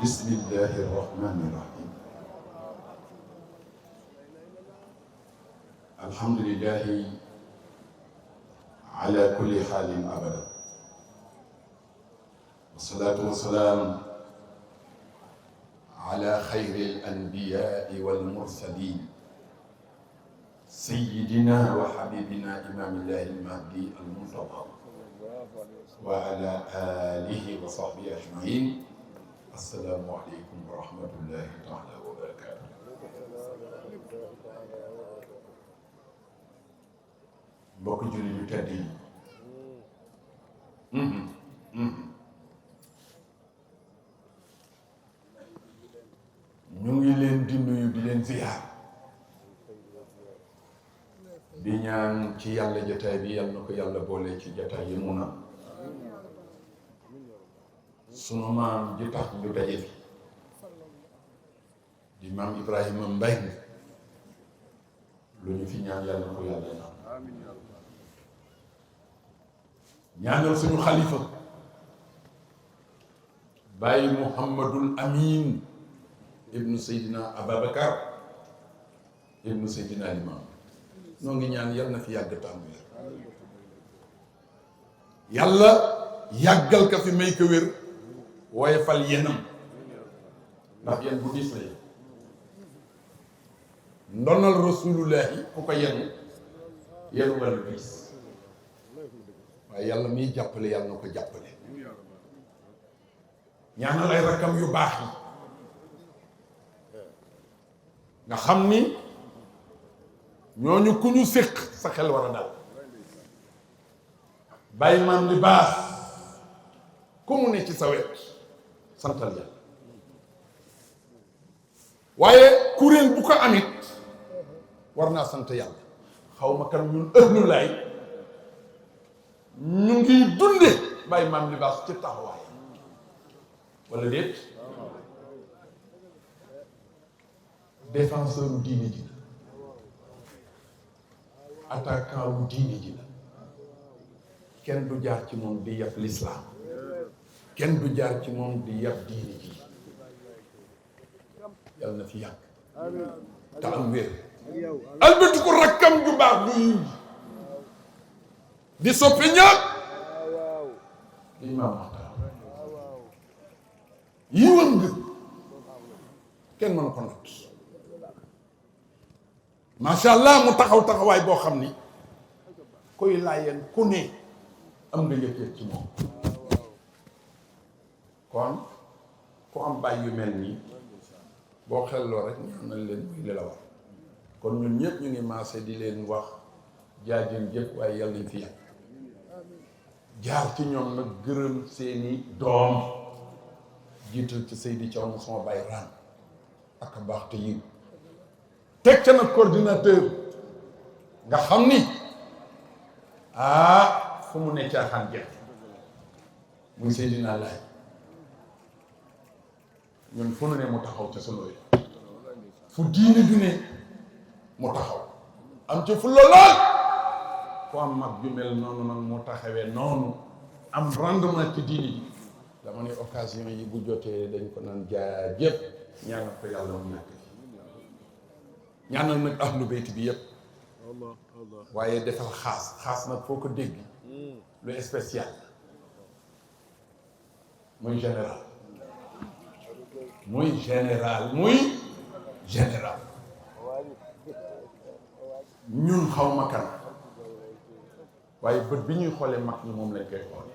بسم الله الرحمن الرحيم الحمد لله على كل حال أبدا والصلاة والسلام على خير الأنبياء والمرسلين سيدنا وحبيبنا إمام الله المهدي المنتظر وعلى آله وصحبه أجمعين. السلام عليكم ورحمة الله تعالى وبركاته. mbokk julli yu tedd yi ñu ngi leen di nuyu di leen ziyaar di ñaan ci yàlla jataay bi yal na ko yàlla boole ci jataay yi mun a sunu maam ji tax ñu daje fi di maam Ibrahima Mbengue lu ñu fi ñaan yàlla na ko yàlla naan ñaanal suñu xalifa Baye Mouhamadul Amin ibnu Seydina Ababacar ibnu Seydina Limam noo ngi ñaan yal na fi yàgg tàmm yàlla yàggal ka fi may ko wér waaye fal yenam ndax yen bu diis la ndonal rasulullahi ku ko yenu yenu nga lu diis waaye yàlla miy jàppale yàlla na ko jàppale ñaanal ay rakkam yu baax yi nga xam ni ñooñu ku ñu séq sa xel war a dal bàyyi maam li baax ku mu ne ci sa wet santal yàlla waaye kuréel bu ko amit war naa sant yàlla xaw ma kan ñun ëhlu laay ñu ngi dunde bàyyi maam li baax ci taxawaay wala déet défenseur u diine ji la attaquant wu diine ji la kenn du jaar ci moom di yab l'islam kenn du jaar ci moom di yab diine ji yàlla na fi yàgg te am wér albati ko rakkam ju baax du yiw di soppe ñaar di imaam Maxtaar yiwam nga kenn mën ko nat macha allah mu taxaw taxawaay boo xam ni koy laayeen ku ne am nga yëg-yëg ci moom kon ku am bàyyi yu mel nii boo xelloo rek ñaanal leen muy li la war kon ñun ñëpp ñu ngi maase di leen wax jaajën jëf waaye yàlla nañ fi yàgg jaar ci ñoom nag gërëm seeni doom jiital ci Seydi Thiaw mu sama bàyyi ran ak baax te yiw teg ca nag coordinateur nga xam ni fu mu ne caaxaan jeex muy Seydina Laay ñun fu nu ne mu taxaw ca sa looy fu diine ju ne mu taxaw am ci fu lool fu am mag ju mel noonu nag mu taxawee noonu am rendement ci diine ji dama ne occasion yi bu jotee dañ ko naan jaajëf ñaanal ko yàlla mu nekk ñaanal nag ahlu bayti bi yëpp waaye defal xaas nag foo ko dégg lu spécial muy général ñun xaw ma kan waaye bët bi ñuy xoolee mag ñi moom lañ koy xoole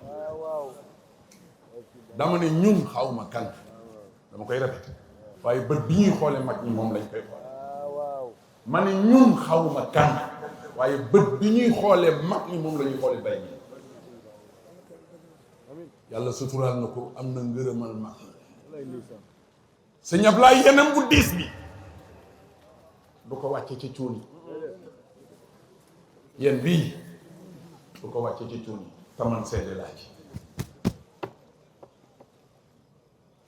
dama ne ñun xaw ma kan dama koy répété waaye bët bi ñuy xoolee mag ñi moom lañ koy xoole ma ne ñun xaw ma kan waaye bët bi ñuy xoolee mag ñi moom la ñuy xoolee bay ñi yàlla suturaal na ko am na ngërëmal mag sëñ Ablaay yeneen bu diis bi du ko wàcce ci cuuni yéen bii du ko wàcce ci cuuni taman seede laa ci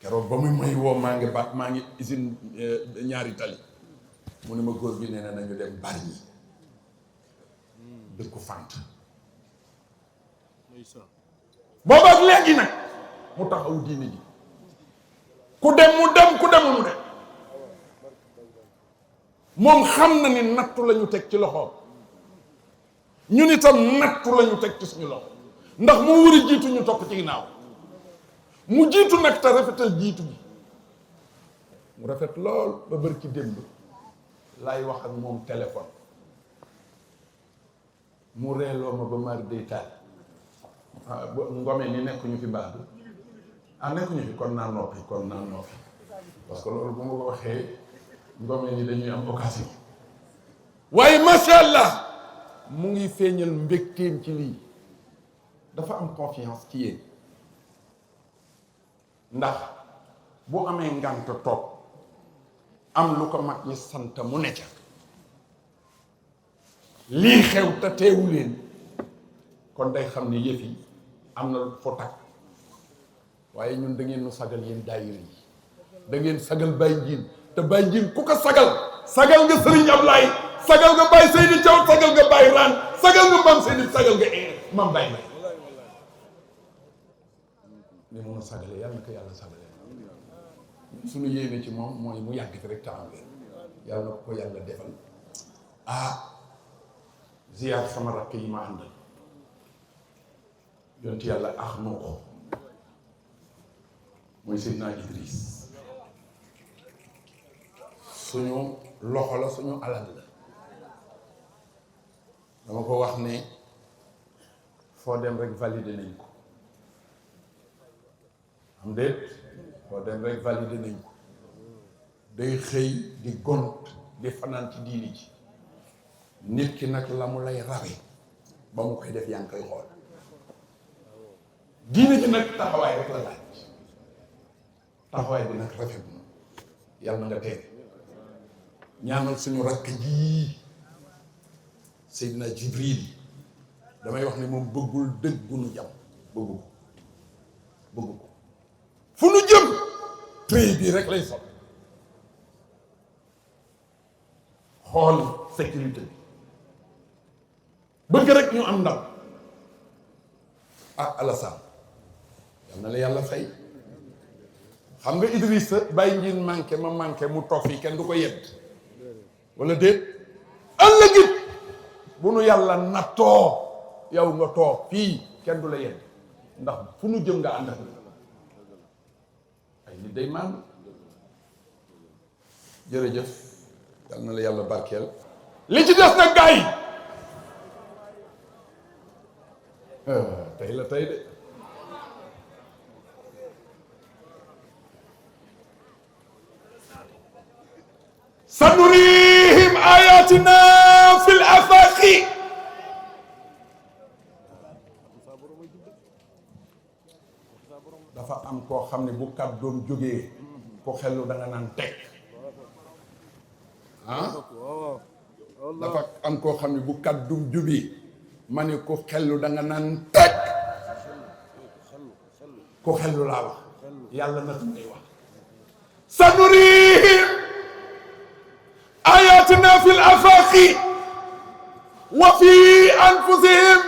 keroog ba muy may woo maa ngi usine ñaari tali mu ne ma góor gi nee na nañu dem bari ñi dëkku fant booba ak léegi nag mu taxaw diine ji ku dem mu dem ku demul mu dem moom xam na ni nattu la ñu teg ci loxoom ñun itam nattu la ñu teg ci suñu loxo ndax moo war a jiitu ñu topp ci ginnaaw mu jiitu nag te rafetal jiitu bi mu rafet lool ba bër ci démb laay wax ak moom téléphone mu reeloo ma ba mari day taal ngome ni nekkuñu fi baax bi nekkuñu fi kon naa noppi parce que loolu bu ma ko waxee ngome ni dañuy am occasion waaye macha allah mu ngi feeñal mbégteem ci lii dafa am confiance ci yéen ndax bu amee ngant toog am lu ko mag ñi sant mu ne ca lii xew te teewu leen kon day xam ne yëf yi am na fo takk waaye ñun da ngeen nu sagal yéen daayira yi da ngeen sagal Baye Ndiine te Baye Ndiine ku ko sagal nga Serigne Ablaye sagal nga Baye Seydi Thiaw sagal nga Baye Rane sagal nga Mame Seydi sagal nga Mame Baye Mbaye ni mun a sagale yàlla na ko yàlla sagale suñu yéene ci moom mooy mu yàgg fi rek taam leen yàlla na ko yàlla defal ziyaar sama rakk yi ma àndal yonent yàlla noo ko mooy Seydina Idriss suñu loxo la suñu alal la dama ko wax ne foo dem rek validé nañ ko am déet foo dem rek validé nañ ko day xëy di gont di fanaan ci diini ji nit ki nag la mu lay rawe ba mu koy def yaa ngi koy xool diini ji nag taxawaay rek la laaj taxawaay bi nag rafet na yàlla na nga teel ñaanal suñu rakk ji Seydina Jibril damay wax ne moom bëggul dëgg bu nu jam bëggu ko fu nu jëm tréy bii rek lay sol xool sécurité bi bëgg rek ñu am ndam Alassane yal na la yàlla fay xam nga Idrissa Baye Ndiine manqué ma manqué mu toog fii kenn du ko yedd wala déet ëllëgit bu nu yàlla nattoo yow nga toog fii kenn du la yedd ndax fu nu jëm nga ànd ak ay nit day maam jërëjëf yal na la yàlla barkeel li ci des nag gars yi tey la tey de sanurihim ayatina fil afaqi dafa am koo xam ne bu kàddoom jógee ko xellu da nga naan teg dafa am koo xam ne bu kàddoom jógee ma ne ko xellu da nga naan teg ko xellu laa wax yàlla na ngay wax sanurihim ayatina fil afaqi wa fi anfusihim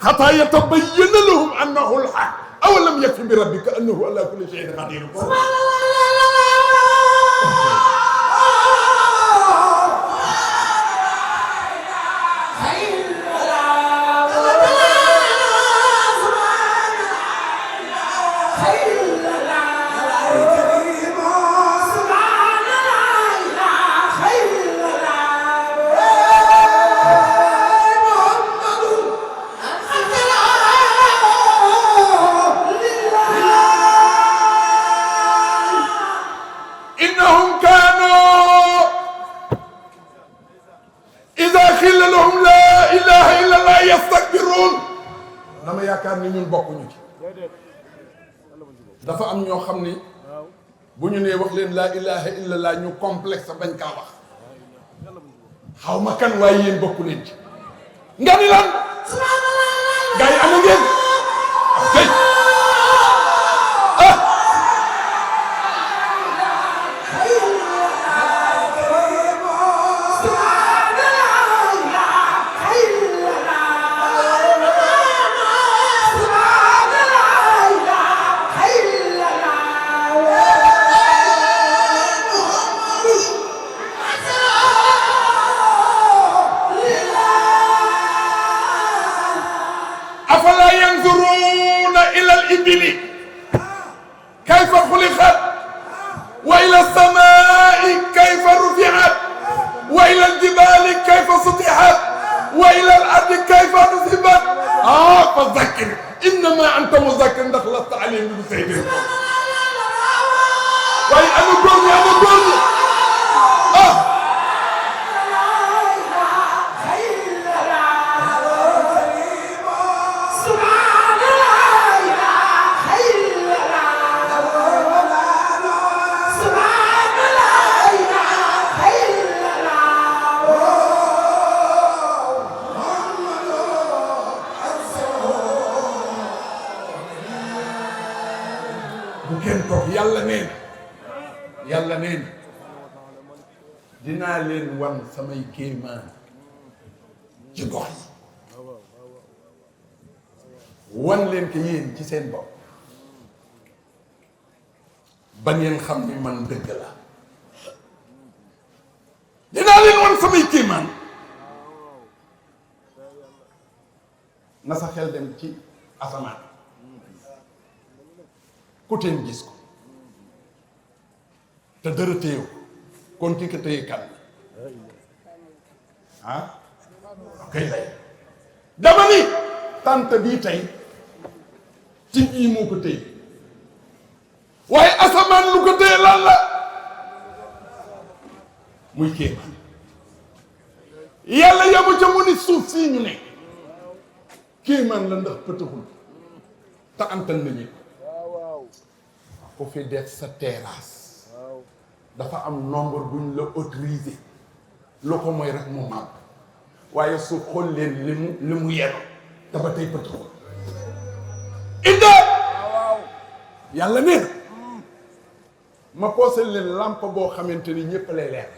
hatta yatabayyana lahum annahu al-haq awalam yakfi bi rabbika annahu ala kulli shay'in qadir dama yaakaar ni ñun bokkuñu ci dafa am ñoo xam ni bu ñu nee wax leen laa ilaha illallah ñu complexe bañ kaa wax xaw ma kan waaye yéen bokku leen ci nga ni lan gars yi ana ngeen tey السماء كيف رفعت وإلى الجبال كيف سطحت وإلى الأرض كيف نصبت فذكر إنما أنت مذكر ndax lasta عليهم بمسيطر waaye ana góor ñi bu kenn toog yàlla neen dinaa leen wan samay kéemaan ci gox yi wan leen ko yéen ci seen bopp ba ngeen xam ni man dëgg la dinaa leen wan samay kéemaan na sa xel dem ci asamaan ku teen gis ko te dara téyew kon ki ko téye kan ok lay dama ni tant bii tey ci bii moo ko téye waaye asamaan lu ko téye lan la muy kéemaan yàlla yamu ca mu ni suuf sii ñu ne kéemaan la ndax pëtëxul te antan nañu ku fi def sa terrasse dafa am nombre buñ la autorisé lu ko mooy rek mu màgg waaye su xool leen li mu yenu dafa tey pëtëxul idda yàlla nee na ma posé leen lampe boo xamante ni ñëpp lay leer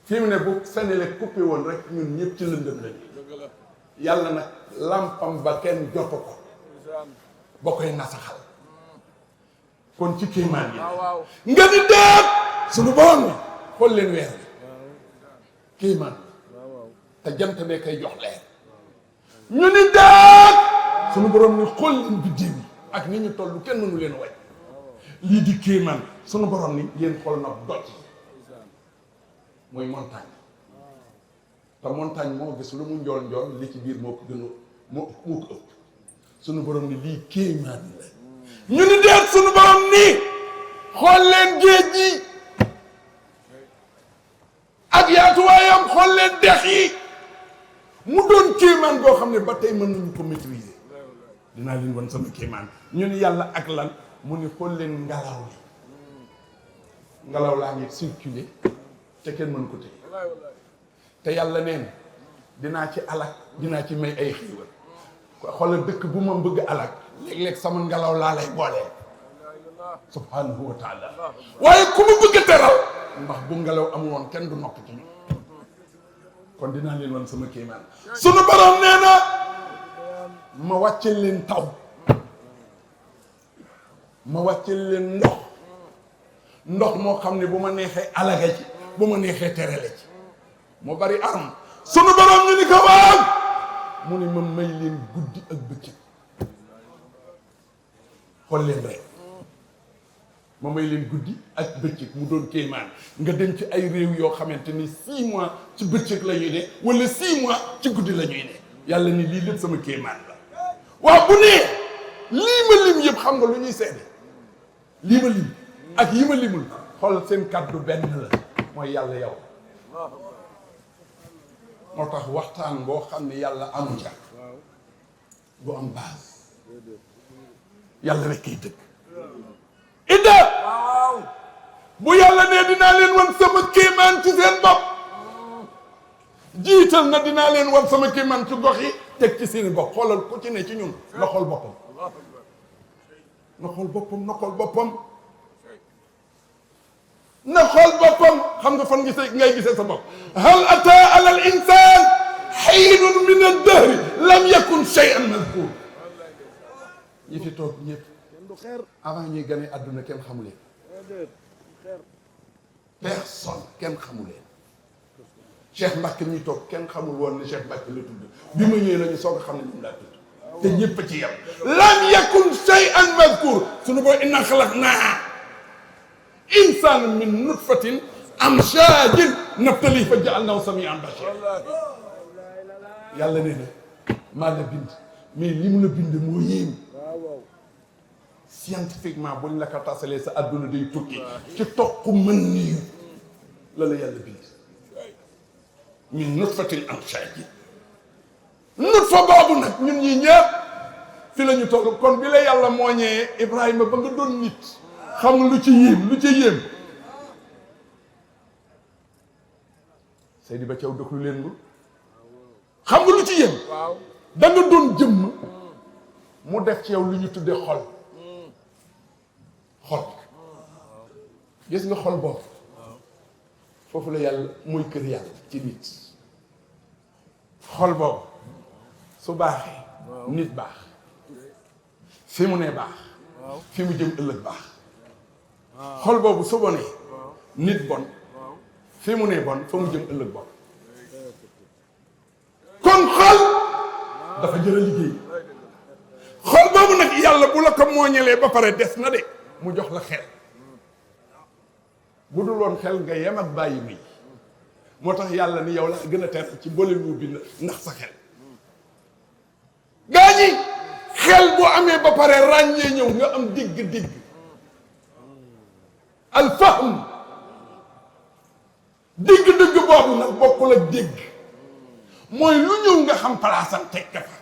fi mu ne bu Senelec coupé woon rek ñun ñëpp ci lëndëm lañu yàlla nag lampam ba kenn jot ko ba koy nasaxal kon ci kéemaan yi nga di deet suñu borom ni xool leen weer bi kéemaan te jant bee koy jox leer ñu ni deet suñu borom ni xool leen biddéew yi ak ni ñu toll kenn mënu leen way lii di kéemaan suñu borom ni yéen xool na doj mooy montagne te montagne moo gis lu mu njool njool li ci biir moo ko gën a moo ko ëpp suñu borom ni lii kéemaan la ñu ni deet suñu borom nii xool leen géej gi ak yaatuwaayam xool leen dex yi mu doon kéemaan boo xam ne ba tey mën nañu ko maîtriser dinaa leen wan sama kéemaan ñu ni yàlla ak lan mu ni xool leen ngelaw li ngelaw laa ngi circuler te kenn mën ko téye te yàlla neen dinaa ci alak dinaa ci may ay xiiwal xoolal dëkk bu ma bëgg alak léeg-léeg sama ngelaw laa lay boolee subhanahu wa taala waaye ku ma bëgg a teral ndax bu ngelaw amul woon kenn du nokk ci ñu kon dinaa leen wan sama kéemaan sunu borom nee na ma wàcce leen taw ma wàcce leen ndox moo xam ne bu ma neexee alaga ci bu ma neexee terale ci moo bari arme sunu borom ñu ni ko waaw mu ni ma may leen guddi ak bëccëg xool leen rek ma may leen guddi ak bëccëg mu doon kéemaan nga dem ci ay réew yoo xamante ni 6 mois ci bëccëg la ñuy ne wala 6 mois ci guddi la ñuy ne yàlla ni lii lépp sama kéemaan la waaw bu nee lii ma lim yëpp xam nga lu ñuy seede lii ma lim ak yi ma limul xool seen kàddu benn la mooy yàlla yow moo tax waxtaan boo xam ne yàlla amu ca bu am base yàlla rek kay dëgg idda bu yàlla ne dinaa leen wan sama kéemaan ci seen bopp jiital na dinaa leen wan sama kéemaan ci gox yi teg ci seen bopp xoolal ku ci ne ci ñun na xool boppam na xool boppam na xool boppam na xool boppam xam nga fan ngay gisee sa bopp hal ata ala al insan hiinun min ad-dahri lam yakun shay'an mazkur ñi fi toog ñëpp avant ñuy gane àdduna kenn xamuleen personne kenn xamuleen Cheikh Mbacke ñuy toog kenn xamul woon ne Cheikh Mbacke la tudd bi ma ñëwee lañu soog a xam ne ñu laa tudd te ñëpp ci yam lam yakun shay'an mazkur suñu boo inna xalaqnaa insaanun min nutfatin amshaajin nabtalihi fa ja'alnaahu samii'an basiiran. yàlla nee na maa la bind mais li mu la bind moo yéem. scientifiquement buñ la ko tasalee sa adduna day tukki ci toq mën nii la la yàlla bind. min nutfatin amshaajin nutfa boobu nag ñun ñi ñëpp fi la ñu toll. kon bi la yàlla mooñee Ibrahima ba nga doon nit xam nga lu ci yéem lu ci yéem. Seydi Ba Thiaw dëkk lu leen lu xam nga lu ci yéem. da nga doon jëmm mu def ci yow lu ñu tuddee xol. xol gis nga xol boobu foofu la yàlla mooy kër yàlla ci nit. xol boobu su baaxee nit baax fi mu ne baax fi mu jëm ëllëg baax. xol boobu su bonee nit bon fi mu ne bon fa mu jëm ëllëg bon. kon xol dafa jëra liggéey. xol boobu nag yàlla bu la ko mooñalee ba pare des na de mu jox la xel. bu dul woon xel nga yem ak bàyyi muy moo tax yàlla ni yow la gën a teer ci boole mu bind ndax sa xel. gaa ñi xel bu amee ba pare ràññee ñëw nga am digg-digg alfahm digg-digg boobu nag bokkul ak dégg. mooy lu ñëw nga xam palaasam teg ka fa.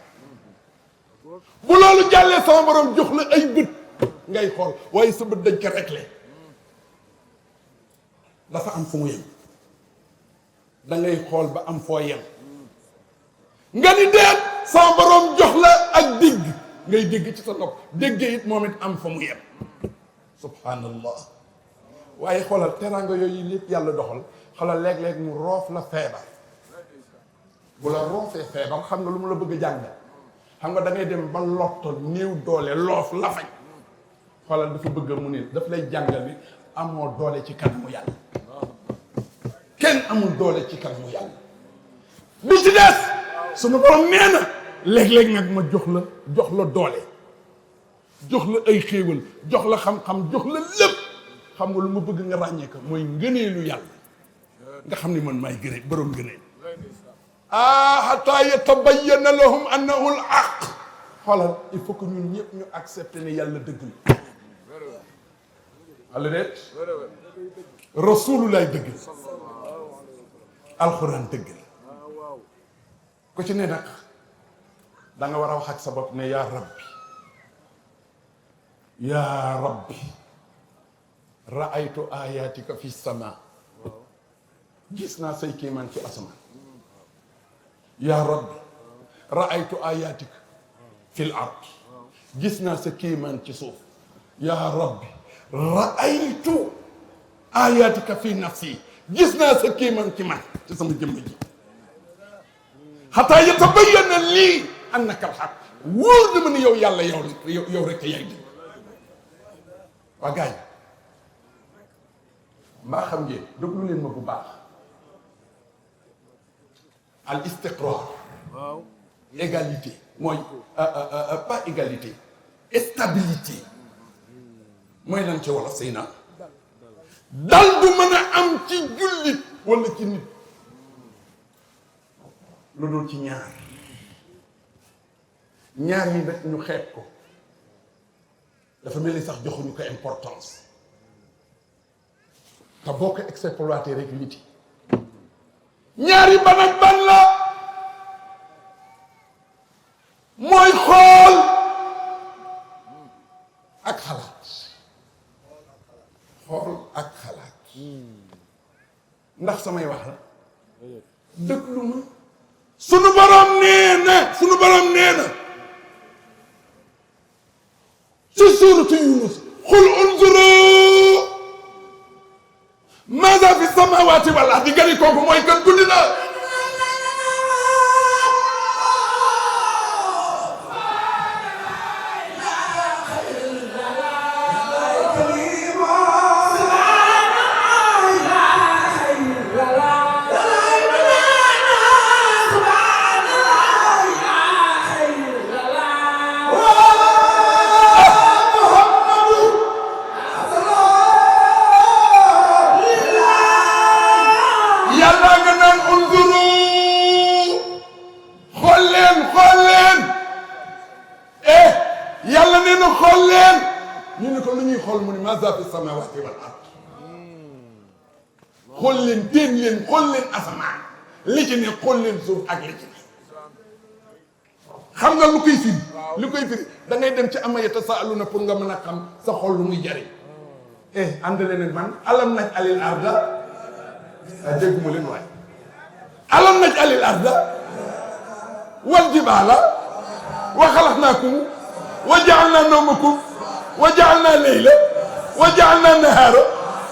bu loolu jàllee sama borom jox la ay bët ngay xool waaye sa bët dañ ko réglé dafa am fu mu yem. da ngay xool ba am foo yem nga ni deet sama borom jox la ak dégg ngay dégg ci sa nopp déggee it moom it am fa mu yem. subhanallah. waaye xoolal teraanga yooyu lépp yàlla doxal xoolal léeg-léeg mu roof la feebar. bu la roofee feebar xam nga lu mu la bëgg a jàngal xam nga da ngay dem ba lottal néew doole loof la fañ. xoolal dafa bëgg mu ne daf lay jàngal bi amoo doole ci kanamu yàlla. kenn amul doole ci kanamu yàlla. bi ci des sunu borom nee na léeg-léeg nag ma jox la doole jox la ay xéewal jox la xam-xam jox la lépp xam nga lu ma bëgg nga ràññee ko mooy ngëneelu yàlla nga xam ni man maay gëne borom ngëneel. hatta yatabayyana lahum annahu al-haq. xoolal il faut que ñun ñëpp ñu accepter ne yàlla dëgg la. walla déet rasulullah dëgg la alxuraan dëgg la. ku ci ne nag da nga war a wax ak sa bopp ne yaa rabbi yaa rabbi raaytu ayatika fi sama. gis naa say kéemaan ci asamaan. yaa rabbi raaytu ayatika fil ard. gis naa sa kéemaan ci suuf. yaa rabbi raaytu ayatika fi nafsi. gis naa sa kéemaan ci man ci sama jëmm ji. xataa yatabayyana lii annaka al-haq. wóor na ma ni yow yàlla yow rek yaay dëgg. waa gars yi mbaa xam ngeen déglu leen ma bu baax. al istiqrar. égalité mooy pas égalité stabilité mooy lan ci wolof sëy na dal du mën a am ci jullit wala ci nit lu dul ci ñaar yi nag ñu xeeb ko dafa mel ni sax joxuñu ko importance te boo ko exploité rek nit yi ñaar yi ban ak ban la mooy xool ak xalaat. xool ak xalaat ndax samay wax la déglu ma. sunu borom nee na ci suuratu Yunus qul unzuru maaza fi samaawaati wal ardi gani kooku mooy kan guddi na. lu ñuy xool mu ni maza fi samawati wal ard xool leen teen leen xool leen asamaan li ci ne xool leen suuf ak li ci ne xam nga lu koy firi li koy firi da ngay dem ci ama yatasaaluna pour nga mën a xam sa xol lu muy jariñ ànd leen ak man alam naj alil arda dégguma leen waay alam naj alil arda wal jibaala wa xalaqnaakum wa jaalna nawmakum wa jaalna leyla wa jaalna nahaara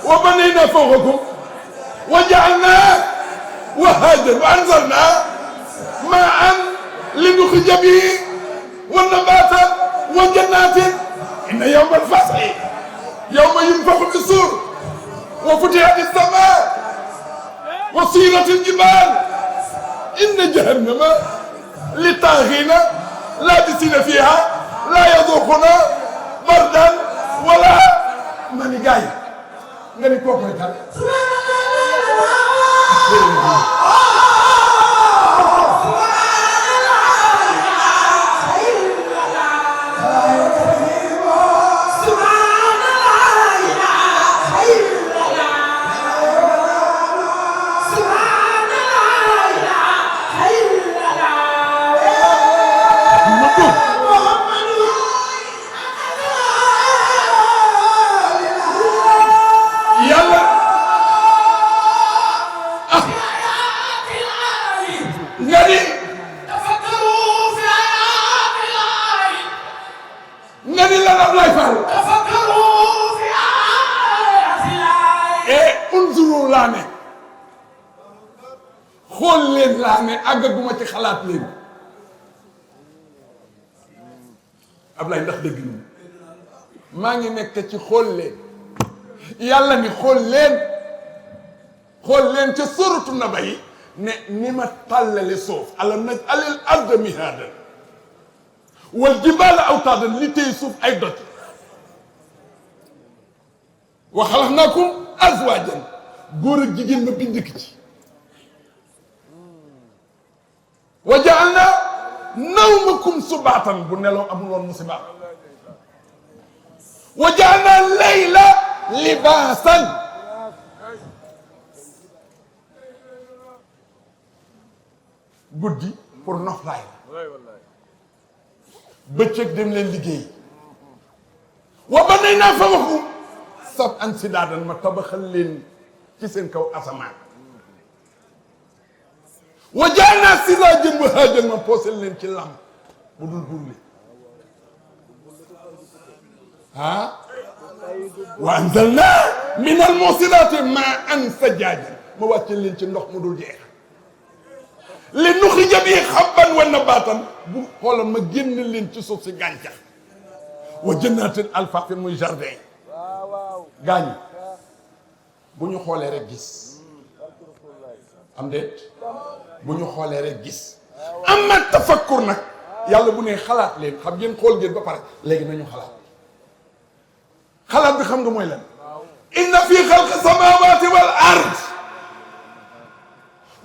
wa banayna fawqakum wa jaalna wahaajan wa anzalna maa'an linuxrija bihi wa nabaata wa jannaatin inna yawma al-fasli yawma yunfaxu fi-s-suur wa futihati s-samaa wa suyirati l-jibaal inna jahannama li-t-taaghina laabisiina fiihaa laa yazuuquuna bardan wala ma ni gars yi nga ni kooku koy tar xool leen laa ne àggaguma ci xalaat leen Ablaye ndax dëgg na maa ngi nekk ci xool leen yàlla ni xool leen ca suratu Naba yi ne ni ma tàllale suuf alam naj'alil arda mihaadan wal jibaala awtaadan li tey suuf ay doj wa xalaqnaakum azwaajan góor ak jigéen ma bind ki ci wa ja'alna nawmakum subaatan bu nelaw amul woon musiba wa ja'alna layla libaasan guddi pour noflaay la bëccëg dem leen liggéey wa banaynaa fawqakum sab'an sidaadan ma tabaxal leen ci seen kaw asamaan wa ja'alnaa siraajan wahaajan ma poosel leen ci lamp bu dul burli wa anzalnaa minal mu'siraati maa'an sajjaajan ma wàcce leen ci ndox mu dul jeex li nuxrija bihi habban wa nabaatan bu xoolal ma génn leen ci suuf si gàncax wa jannaatin alfaakin muy jardin gaañ bu ñu xoolee rek gis am déet bu ñu xoolee rek gis amma tafakkur nag yàlla bu ne xalaat leen xam ngeen xool ngeen ba pare léegi nañu xalaat bi xam nga mooy lan inna fi xalqi samawati wal ard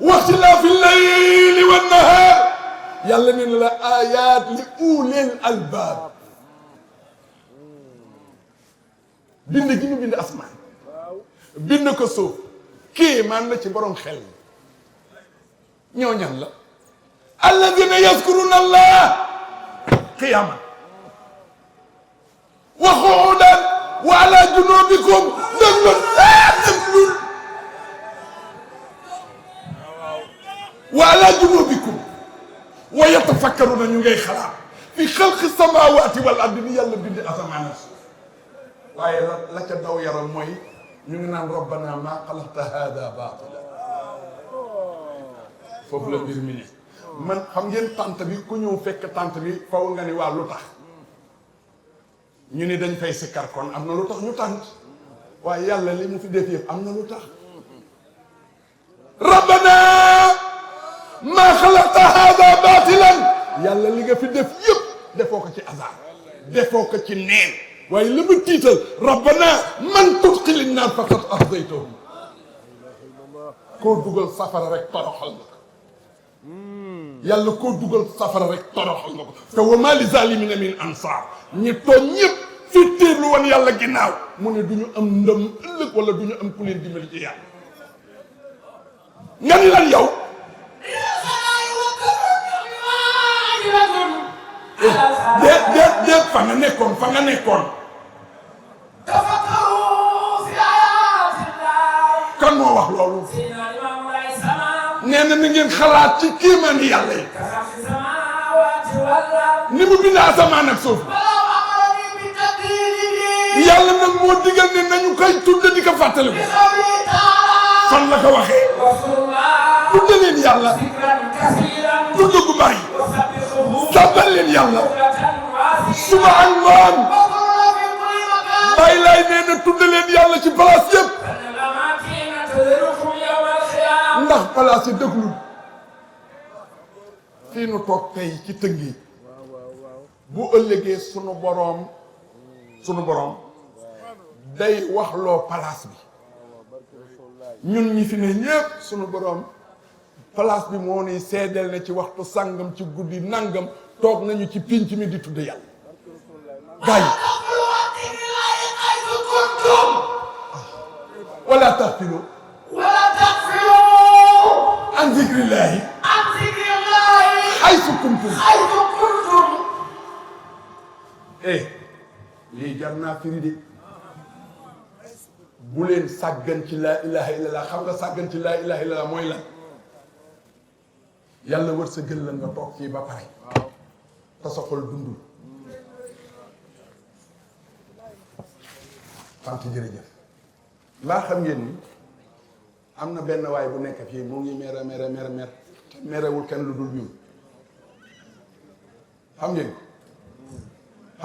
wa ixtilaafi layli wan nahaar yàlla nee na la ayaat li ulil albaab bind gi ñu bind asmaan bind ko suuf kii man la ci borom xel ñoo ñan la alladina yazkuruna allah qiyaman wa qu'udan wa ala junubikum déglul wa ala junubikum wa yatafakkaruna ñu ngay xalaat fi xalqi samawati wal ardi ni yàlla bind asamaan waaye la ca daw yaram mooy ñu ngi naan rabbana ma xalaqta hada batila foofu la mbir mi ne man xam ngeen tànt bi ku ñëw fekk tànt bi faw nga ni waa lu tax ñu ni dañ fay sikkar kon am na lu tax ñu tànt waaye yàlla li mu fi def yëpp am na lu tax rabbana ma xalaqta hada batilan yàlla li nga fi def yëpp defoo ko ci hasard defoo ko ci neen waaye li mu tiital rabbana man tudxili naar faqad axzaytahu koo dugal safara rek toroxal nga ko yàlla koo dugal safara rek toroxal nga ko te wa ma li zalimina min ansar ñi tooñ ñëpp fitteerlu woon yàlla ginnaaw mu ne du ñu am ndam ëllëg wala du ñu am ku leen dimbali ci yàlla nga ni lan yow déet fa nga nekkoon kan moo wax loolu nee na ni ngeen xalaat ci kéemaani yàlla yi ni mu bind asamaan ak suuf yàlla nag moo digal ne nañu koy tudde di ko fàttali ko fan la ko waxee tudde leen yàlla tudde gu bari sàbbal leen yàlla suba ak ngoon bàyyi laay nee na tudde leen yàlla ci place yëpp ndax place yi dëglul fii nu toog tey ci tëngi bu ëllëgee sunu boroom day waxloo place bi ñun ñi fi ne ñépp sunu boroom place bi moo ni seedeel ne ci waxtu sàngam ci guddi nangam toog nañu ci pinc mi di tudd yàlla gaay wala taxfilu an zikrillahi haysu kuntum lii jar naa firi de bu leen sàggan ci laa ilaha illallah xam nga sàggan ci laa ilaha illallah mooy lan yàlla wër sa gën la nga toog fii ba pare te sa xol dundul sant jërëjëf laa xam ngeen ni am na benn waay bu nekk fii mu ngi mer te merewul kenn lu dul ñun xam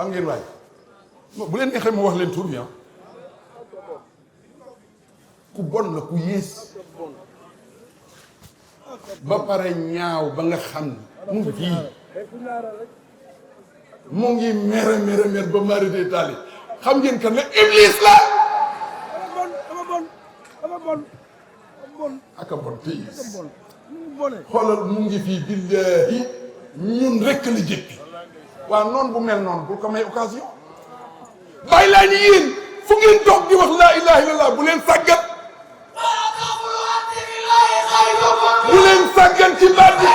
ngeen waay bu leen neexee ma wax leen tur bi ku bon la ku yées ba pare ñaaw ba nga xam ni mu ngi fii mu ngi mer ba mari de tali xam ngeen kan la Iblis la aka bon fii xoolal mu ngi fii billahi ñun rekk la jëppi waaw noonu bu mel noonu bu ko may occasion bàyyi laa ni yéen fu ngeen toog di wax laa ilaha illallah bu leen sàggat bu leen sàggan ci baat bi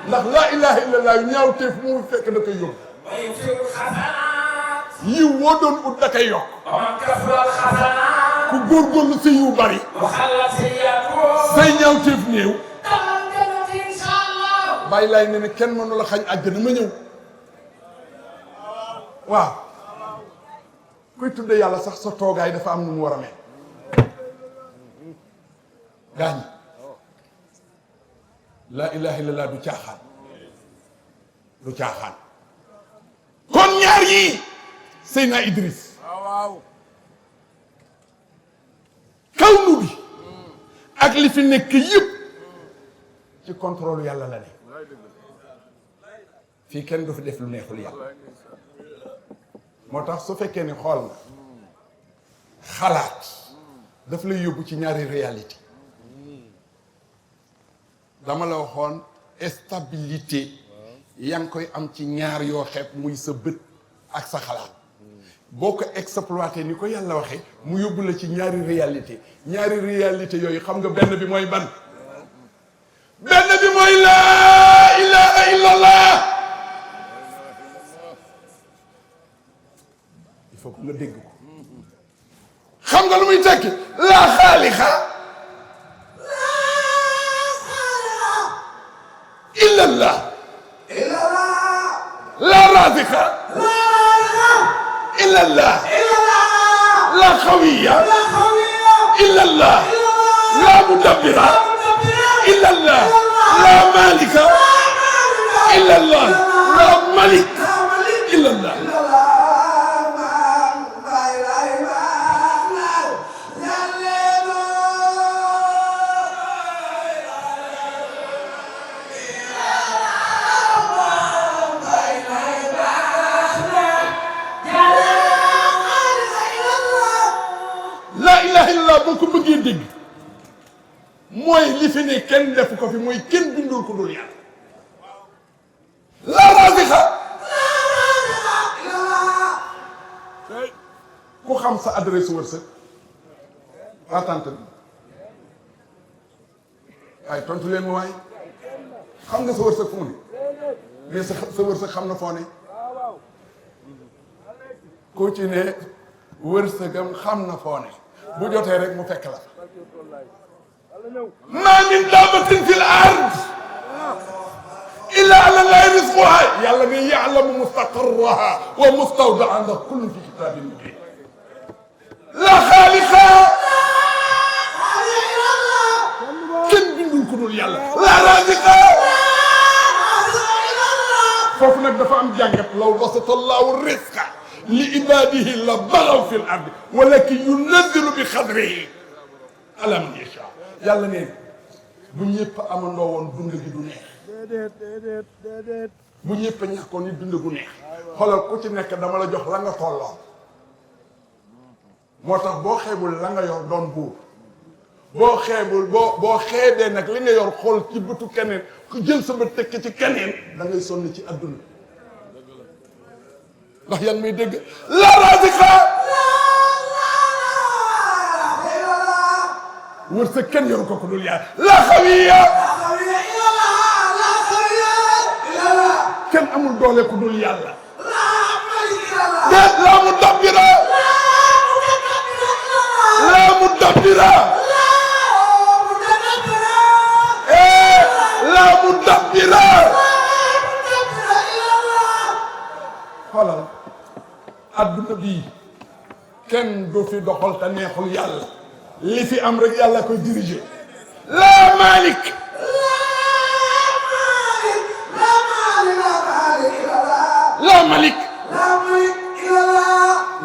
ndax laa ilaha illallah ñaaw teef mu fekk da koy yóbbu yiw woo doon ut da koy yokk ku góorgóorlu si yiw bari say ñaaw teef néew bàyyi laay ne ne kenn mënu la xañ àjjana ma ñëw waaw kuy tudde yàlla sax sa toogaay dafa am nu mu war a mel gaañ laa ilaha illallah du caaxaan kon ñaar yii Seydina Idriss kawnu bi ak li fi nekk yëpp ci contrôle yàlla la ne fii kenn du fi def lu neexul yàlla moo tax su fekkee ni xool nga xalaat daf lay yóbbu ci ñaari réalité dama la waxoon stabilité yaa ngi koy am ci ñaar yoo xeeb muy sa bët ak sa xalaat boo ko exploité ni ko yàlla waxee mu yóbbu la ci ñaari réalité yooyu xam nga benn bi mooy ban benn bi mooy laa ilaha illallah il faut que nga dégg ko xam nga lu muy tekki laa xaaliqa illallah laa raziqa illallah laa xawiya illallah laa mudabbira illallah laa malika illallah laa malik illallah boo ko bëggee dégg mooy li fi ne kenn def ko fi mooy kenn bindul ko dul yàlla xam sa adresse wërsëg attente bi waaye tontu leen mu waay xam nga sa wërsëg fu mu ne mais sa wërsëg xam na foo ne ku ci ne wërsëgam xam na foo ne bu jotee rek mu fekk la ma min daabatin fil ard illa ala llahi rizquha yàlla ne ya'lamu mustaqarraha wa mustawda'aha ndax kullun fi kitabin mubin la xaaliqa kenn bindul ku dul yàlla la raziqa foofu nag dafa am jàngat law basata llahu rizqa li ibadihi la bagaw fi l ardi walakin yunazzilu bi xadrihi ala man yasha yàlla ne bu ñëpp amandoo woon dund gi du neex bu ñëpp ñàkkoon ni dund gu neex xoolal ku ci nekk dama la jox la nga tolloo moo tax boo xeebul la nga yor doon buur boo xeebul boo xeebee nag li nga yor xool ci bëtu keneen ku jël sa bët tekk ci keneen da ngay sonn ci adduna ndax yaa ngi may dégg la raziqa wërsëg kenn yoru ko ku dul yàlla la xawiya kenn amul doole ku dul yàlla déet la mudabbira la mudabbira la mudabbira xoolal adduna bii kenn du fi doxal te neexul yàlla li fi am rek yàlla koy diriger la malik la malik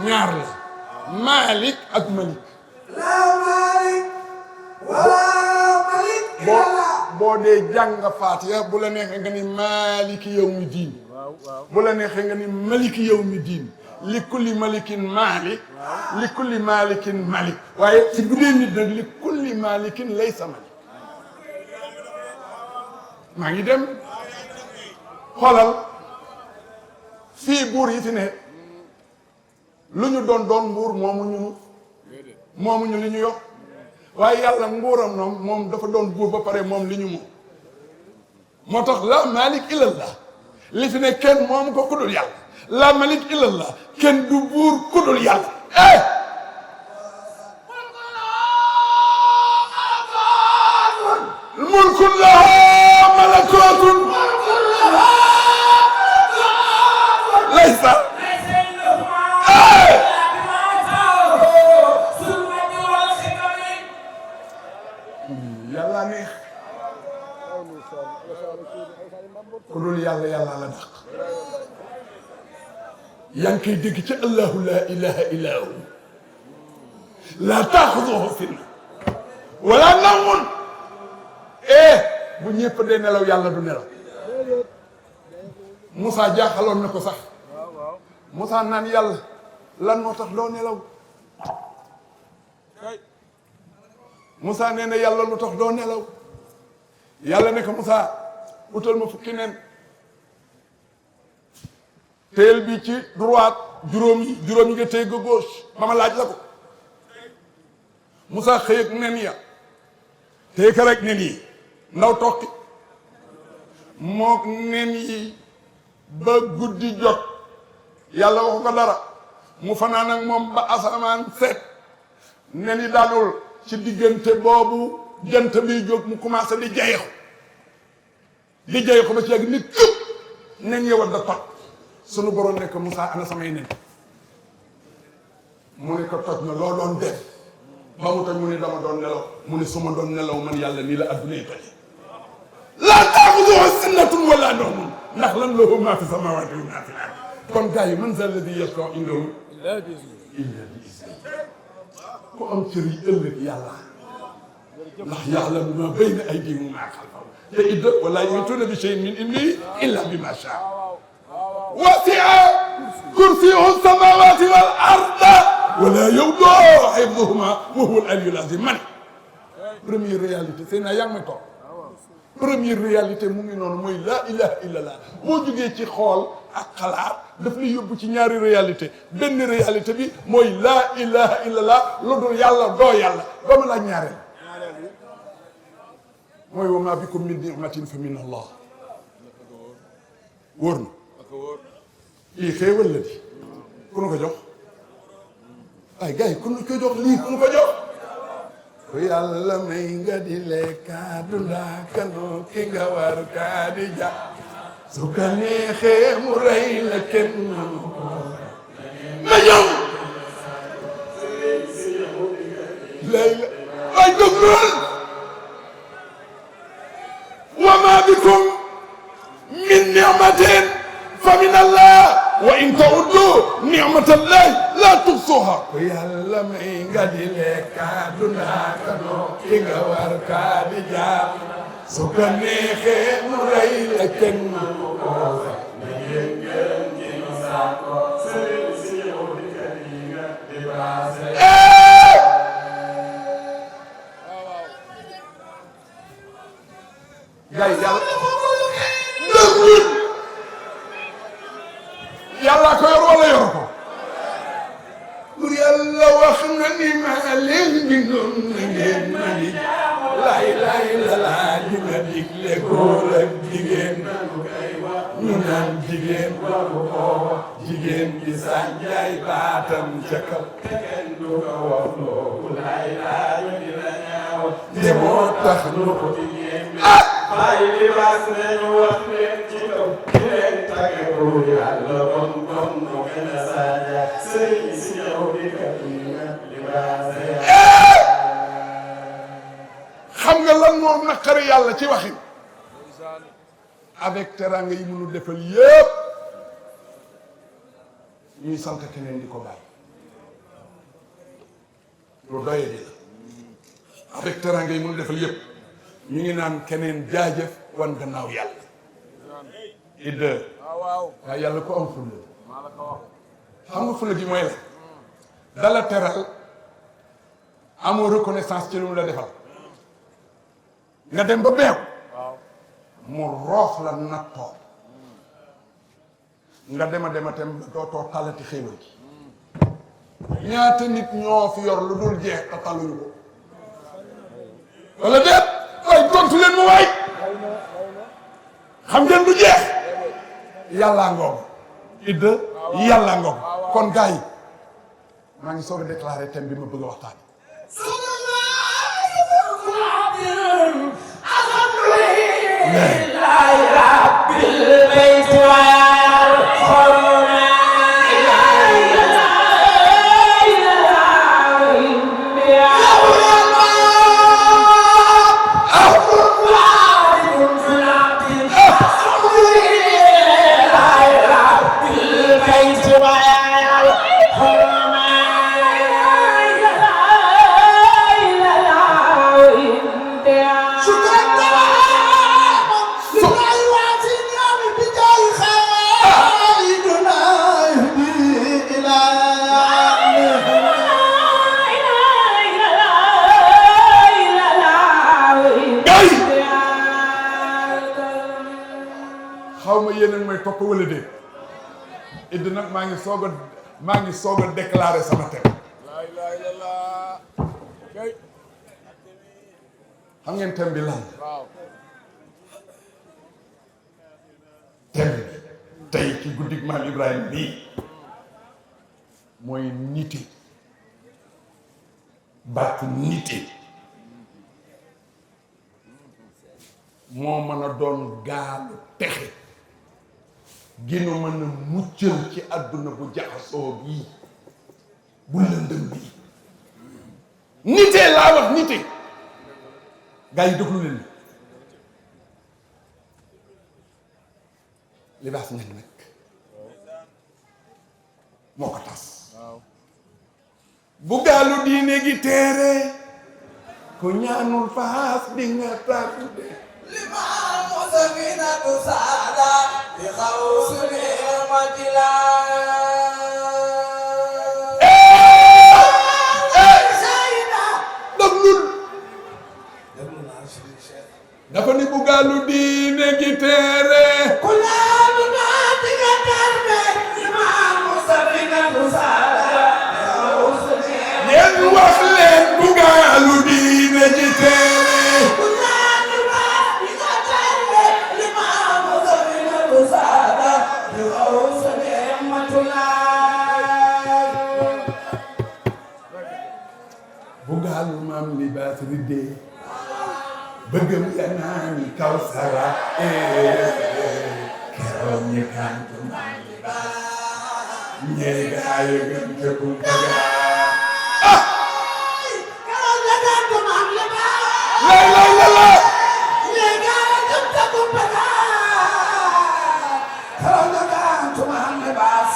ñaar la malik ak malik boo dee jàng Faatiha bu la neexee nga ni maliki yawmi diin bu la neexee nga ni maliki yawmi diin li kulli malikin malik li kulli malikin malik waaye si bu dee nit nag li kulli malikin laysa malik maa ngi dem xoolal fii buur yi fi ne lu ñu doon mbuur moomuñu li ñu yokk waaye yàlla nguuram noom moom dafa doon buur ba pare moom li ñu moom moo tax la malik illallah li fi ne kenn moom ko kudul yàlla la malik illallah kenn du buur kudul yàlla mulkun lahu malakutun laysa yàlla neex ku dul yàlla yàlla la dàq yaa ngi koy dégg ci allahu la ilaha illa hu la taaxuduhu sinna wala nawmun bu ñëpp dee nelaw yàlla du nelaw Moussa jaaxaloon na ko sax Moussa naan yàlla lan moo tax doo nelaw Moussa nee na yàlla lu tax doo nelaw yàlla ne ko Moussa utal ma fukki nen teel bi ci droite juróom yi nga téye ga gauche ba ma laaj la ko Moussa xëy ak nen ya téye ko rek nen yi ndaw tokki mook nen yi ba guddi jot yàlla waxu ko dara mu fanaan ak moom ba asamaan set nen yi daanul ci diggante boobu jant bi jóg mu commencé di jayeexu ba ci yàgg nit këpp nen yewat da toj sunu borom ne ko Moussa ana samay nen mu ne ko toj na loo doon def ba mu toj mu ne dama doon nelaw mu ne su ma doon nelaw man yàlla nii la addunay toje laa taaxuduhu sinnatun wala nawmun ndax lan lahu maa fi samaawaati wa maa fi l-ard kon gars yi man zal ladii yashfa'u indahu illa bi iznihi ku am cër yi ëllëg yàlla ndax ya'lamu maa bayna aydihim wa maa xalfahum te idda wala yuhituuna bi shay'in min ilmihi illa bimaa shaa'a wasi'a kursiyyuhu samaawaati wal arda wa laa ya'uuduhu hifzuhumaa wa huwa al-'aliyyul 'aziim man première réalité c'est na yaa ngi may toog première réalité mu ngi noonu mooy laa ilaha illallah boo jógee ci xool ak xalaat daf lay yóbbu ci ñaari réalité benn réalité bi mooy laa ilaha illallah lu dul yàlla doo yàlla ba ma la ñaareel mooy wa ma bikum min ni'matin fa min allah wóor na lii xéewal la di ku nu ko jox ay gars yi ku nu ko jox lii ku nu ko jox ku yàlla may nga di lekka dunda kanu ki nga war kaa di ja su ka neexee mu rey la kenn manu ko na ñëw lay la ay dëggal wa ma bikum min ni'matin fa min allah wa in ta'uddu ni'matallahi la tuhsuha ku yàlla may nga di lekka dunda kanu ki nga war kaa di ja su ko neexee mu rey la kenn manu ko na ngeen gën ci ñu sàkko sëriñ si ñëw di kër yi nga di baase gay yàlla yàlla ko yor wala yor ko pour yàlla wax na ni ma leen bindoon na ngeen ma di lay la laa di nga digle góor ak jigéen ñu naan jigéen waru ko jigéen di sànjaay baatam ca kaw kenn du ko wax loolu lay ñu dina ñaaw te moo tax nu ko ay libaas nañu wax leen ci kaw ki leen tage buur yàlla bon mu gën a saaja sëriñ si ñëw di kat yi nga libaas xam nga lan moo naqari yàlla ci waxin avec teranga yi mënu defal yëpp ñuy sant keneen di ko bàyyi lu doye di la avec teranga yi mënu defal yëpp ñu ngi naan keneen jaajëf wan gannaaw yàlla idda waaye yàlla ko am fulla xam nga fulla gi mooy la dala teral amoo reconnaissance ci lu mu la defal nga dem ba beew mu roof la nattoo nga dema tem ba dootoo talati xéewal gi ñaata nit ñoo fi yor lu dul jeex te taluñu ko wala déet ay tontu leen mu waay xam ngeen du jeex yàllaa ngoog idda yàllaa ngoog kon gars yi maa ngi soog a déclaré thème bi ma bëgg a waxtaan alhamdulillahi rabbil bayt topp wala déet idd nag maa ngi soog a déclaré sama thème laa ilaaha illallaah xam ngeen thème bi lan thème bi tey ci guddig maam Ibrahima bii mooy nite baatu nite moo mën a doon gaalu texe gënu mën a muccal ci àdduna bu jaxasoo bii bu lëndëm bii nite laa wax nite gaa yi déglu leen libaas ñan nag moo ko tas bu gaalu diine gi teere ku ñaanul faas di nga tàggu de limaam safinatu saada di xaw su neemati dafa ne bu galu diine gi teere ku laanu naa di nga tarbe imaamu Safinatu Saada yéen wax leen bu galu diine gi teere ku laanu naa di nga tarbe imaamu Safinatu Saada bu galu maam libaas riddee bëggam ya naani kawsara keroog ñi kantu maam libaas ñey gaay gëm te kum taga keroog ñi kantu maam libaas la ñey gaay gëm te kum taga keroog ñi kantu maam libaas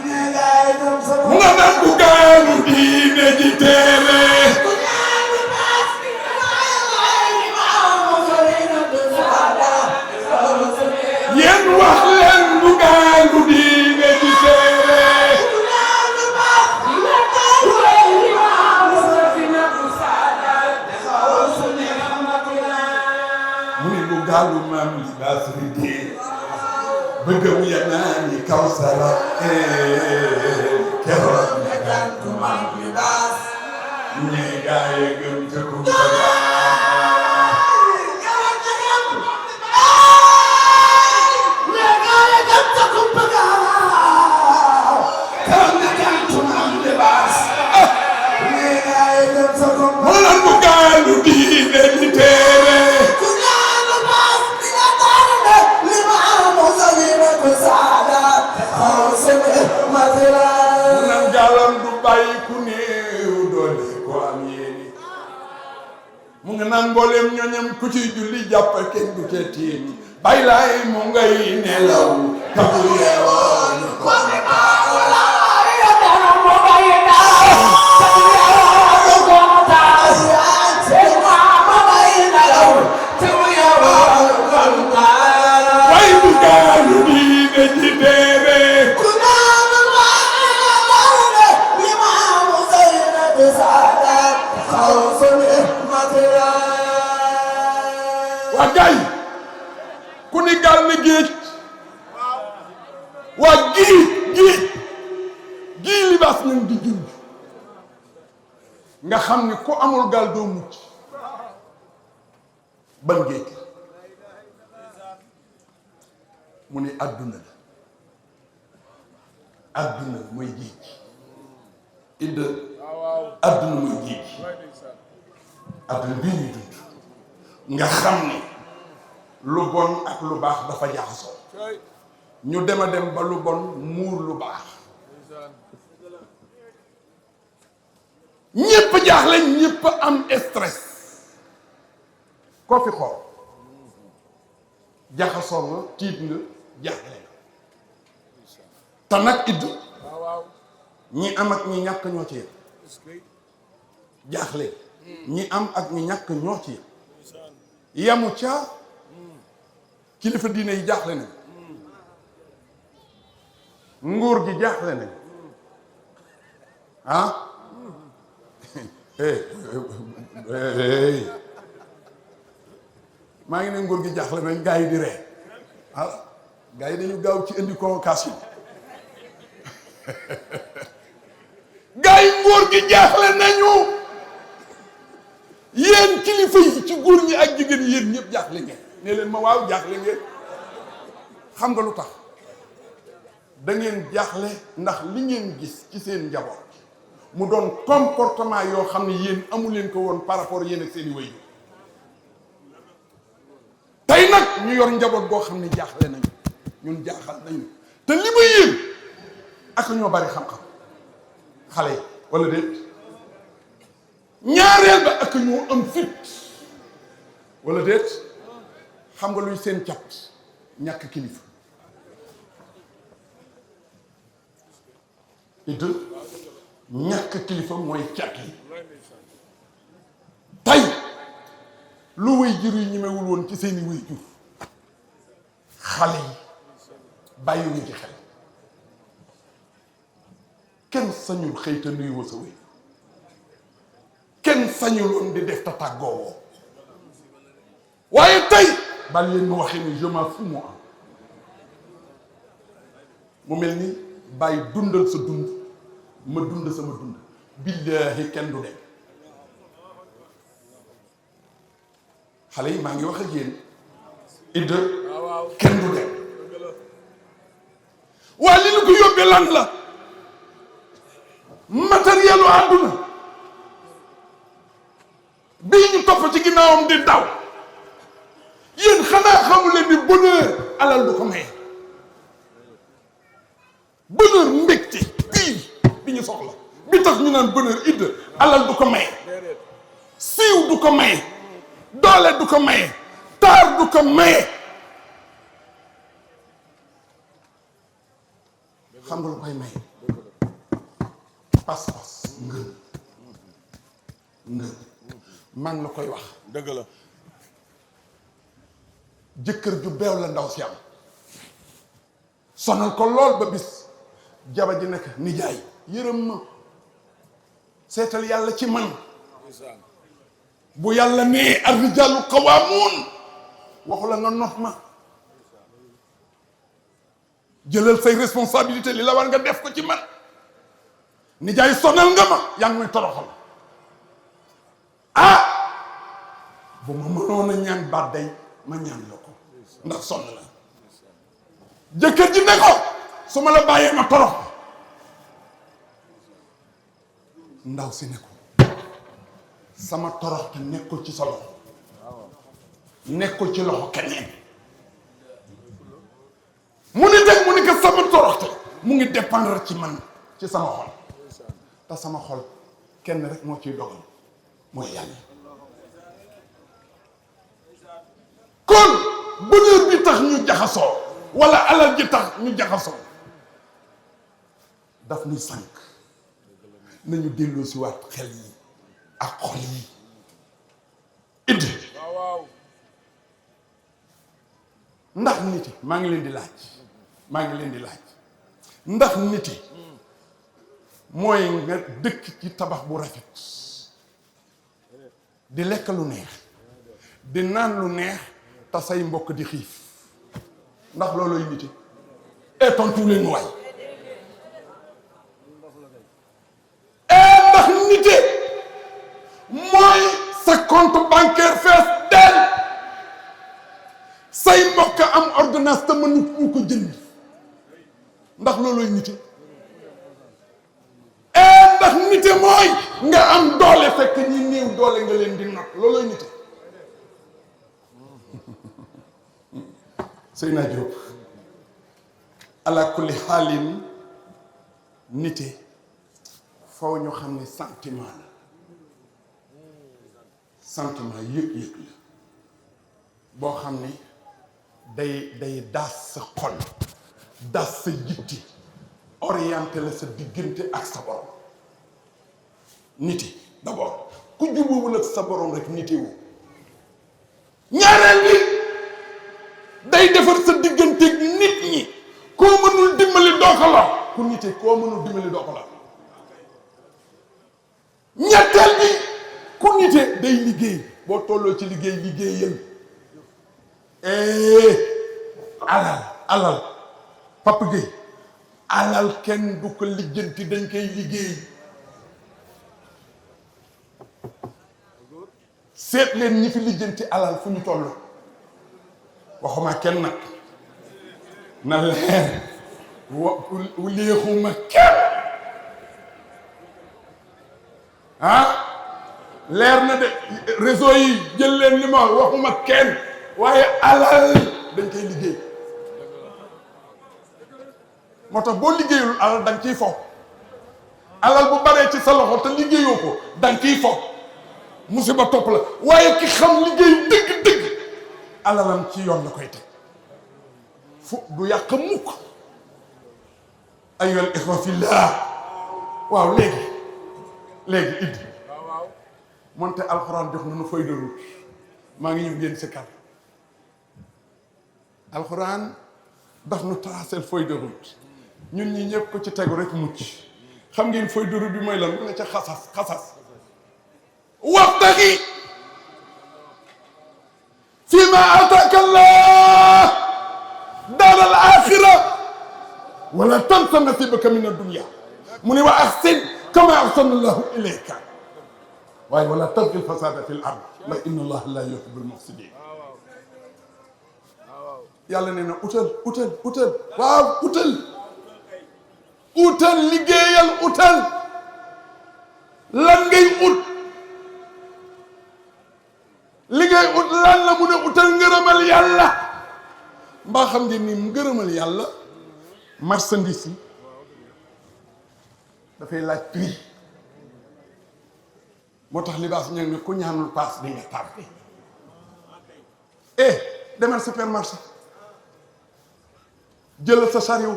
ñey gaay gëm te kum taga nga naan bu galu diine ji teere yéen wax leen bu galu diine ji teere mu ne bu galu maam libaas riddee bëggam ya naani kawsara keroog ñi kantu maam libaas ñey gaay gëm te kum taga Mulan bu galu diine ji teere mulan galam du bàyyi ku néew doole ko am yéene mu nga naan mboolem ñoñam ku ci julli jàpp kenn du te tiim bay laay mu ngay nelaw tabu yeewoon ko ne way bu galu diine ji teere waa gay ku ni gal ni géej waa géej libaas nañ di junj nga xam ni ku amul gal doo mucc ban géej mu ni adduna la adduna mooy géej idda adduna mooy géej adduna bii ñuy dund nga xam ni lu bon ak lu baax dafa jaxasoo ñu dem a dem ba lu bon muur lu baax ñépp jaaxle ñépp am stress koo fi xool jaxasoo nga tiit nga jaaxle nga te nag idd ñi am ak ñi ñàkk ñoo ci yem jaaxle ñi am ak ñi ñàkk ñoo ci yem yamu ca kilifa diine yi jaaxle nañ nguur gi jaaxle nañ ah maa ngi ne nguur gi jaaxle nañ gaa yi di ree ah gaa yi dañu gaaw ci indi convocation gaa yi nguur gi jaaxle nañu yéen kilifa yi ci góor ñi ak jigéen yéen ñëpp jaaxle ngeen ne leen ma waaw jaaxle ngeen xam nga lu tax da ngeen jaaxle ndax li ngeen gis ci seen njaboot mu doon comportement yoo xam ne yéen amu leen ko woon par rapport yéen ak seen i waajur tey nag ñu yor njaboot boo xam ne jaaxle nañu ñun jaaxal nañu te li ma yéen ak ñoo bari xam-xam xale yi wala déet ñaareel ba ak ñoo am fit wala déet xam nga luy seen cat ñàkk kilifa it ñàkk kilifa mooy cat yi tey lu way jur yi ñemewul woon ci seeni way jur xale yi bàyyiwuñu ci xel kenn sañul xëy te nuyu wa sa way kenn sañuloon di def ta tàggoowoo waaye tey bal leen mu waxee ni je m'en fous moi mu mel ni bàyyi dundal sa dund ma dund sama dund billaahi kenn du dem xale yi maa ngi wax ak yéen idda kenn du dem waa li ñu ko yóbbee lan la matériel u àdduna bii ñu topp ci ginnaawam di daw yéen xanaa xamuleen ni bonheur alal du ko maye bonheur mbégte bii bi ñu soxla bi tax ñu naan bonheur idda alal du ko maye siiw du ko maye doole du ko maye taar du ko maye xam nga lu koy maye pas-pas ngëm maa ngi la koy wax dëgg la jëkkër ju beew la ndaw si am sonal ko lool ba bis jaba ji nekk nijaay yërëm ma seetal yàlla ci man bu yàlla nee ar-rijaalu qawwaamuun waxu la nga not ma jëlal say responsabilité li la war nga def ko ci man nijaay sonal nga ma yaa ngi may toroxal ah bu ma mënoon a ñaan baat day ma ñaan la ko ndax sonn la jëkkër ji ne ko su ma la bàyyee ma torox ndaw si ne ko sama torox te nekkul ci sa loxo nekkul ci loxo keneen mu ni dégg mu ni ko sama torox te mu ngi dépendre ci man ci sama xol te sama xol kenn rek moo ciy dogal mooy yàlla kon bonheur bi tax ñu jaxasoo wala alal ji tax ñu jaxasoo daf ñuy sànq nañu delloo si waat xel yi ak xol yi iddi ndax niti maa ngi leen di laaj ndax niti mooy nga dëkk ci tabax bu rafet di lekk lu neex di naan lu neex te say mbokk di xiif ndax loolooy niti et tontu leen waay ndax nite mooy sa compte bancaire fees del say mbokk am ordonnance te mënu ñu ko jënd ndax loolooy nite ndax nite mooy nga am doole fekk ñi néew doole nga leen di not loolooy nite Seyna Diop ala kulli xaalin nite faw ñu xam ne sentiment la sentiment yëg-yëg la boo xam ne day daas sa xol daas sa jitti orienté la sa diggante ak sa borom nite d'abord ku jubóowul ak sa borom rek nite wu ñaareel bi day defar sa diggante ak nit ñi koo mënul dimbali doo ko la ku nite koo mënul dimbali doo ko la ñetteel bi ku nite day liggéey boo tolloo ci liggéeyal alal Papa Gueye alal kenn du ko lijjanti dañ koy liggéey seet leen ñi fi lijjanti alal fu ñu toll waxuma kenn nag na leer léexuma kenn leer na de réseau yi jël leen li ma waxuma kenn waaye alal dañ koy liggéey moo tax boo liggéeyul alal da nga ciy fo alal bu baree ci sa loxo te liggéeyoo ko da nga ciy fo musiba topp la waaye ki xam liggéey dëgg-dëgg alalam ci yoon la koy teg fu du yàq mukk ayyuhal ikhwa fillah waaw léegi iddi moonte alxuraan jox na nu feuille de route maa ngi ñëw ngeen si kar alxuraan daf nu tracé feuille de route ñun ñi ñëpp ko ci tegu rek mucc xam ngeen feuille de route bi mooy lan mu nga ca xasas wabtaghi fii فيما آتاك الله دار الآخرة ولا تنس نصيبك من الدنيا من وأحسن كما أحسن الله إليك ولا تبغي الفساد في الأرض إن الله لا يحب المفسدين yàlla nee na utal waaw utal liggéeyal utal lan ngay ut liggéey ut lan la mu ne utal ngërëmal yàlla mbaa xam ngeen ni ngërëmal yàlla marchandise yi dafay laaj prix moo tax libaas ña ne ku ñaanul paas di nga tardé demal supermarché jëlal sa sariw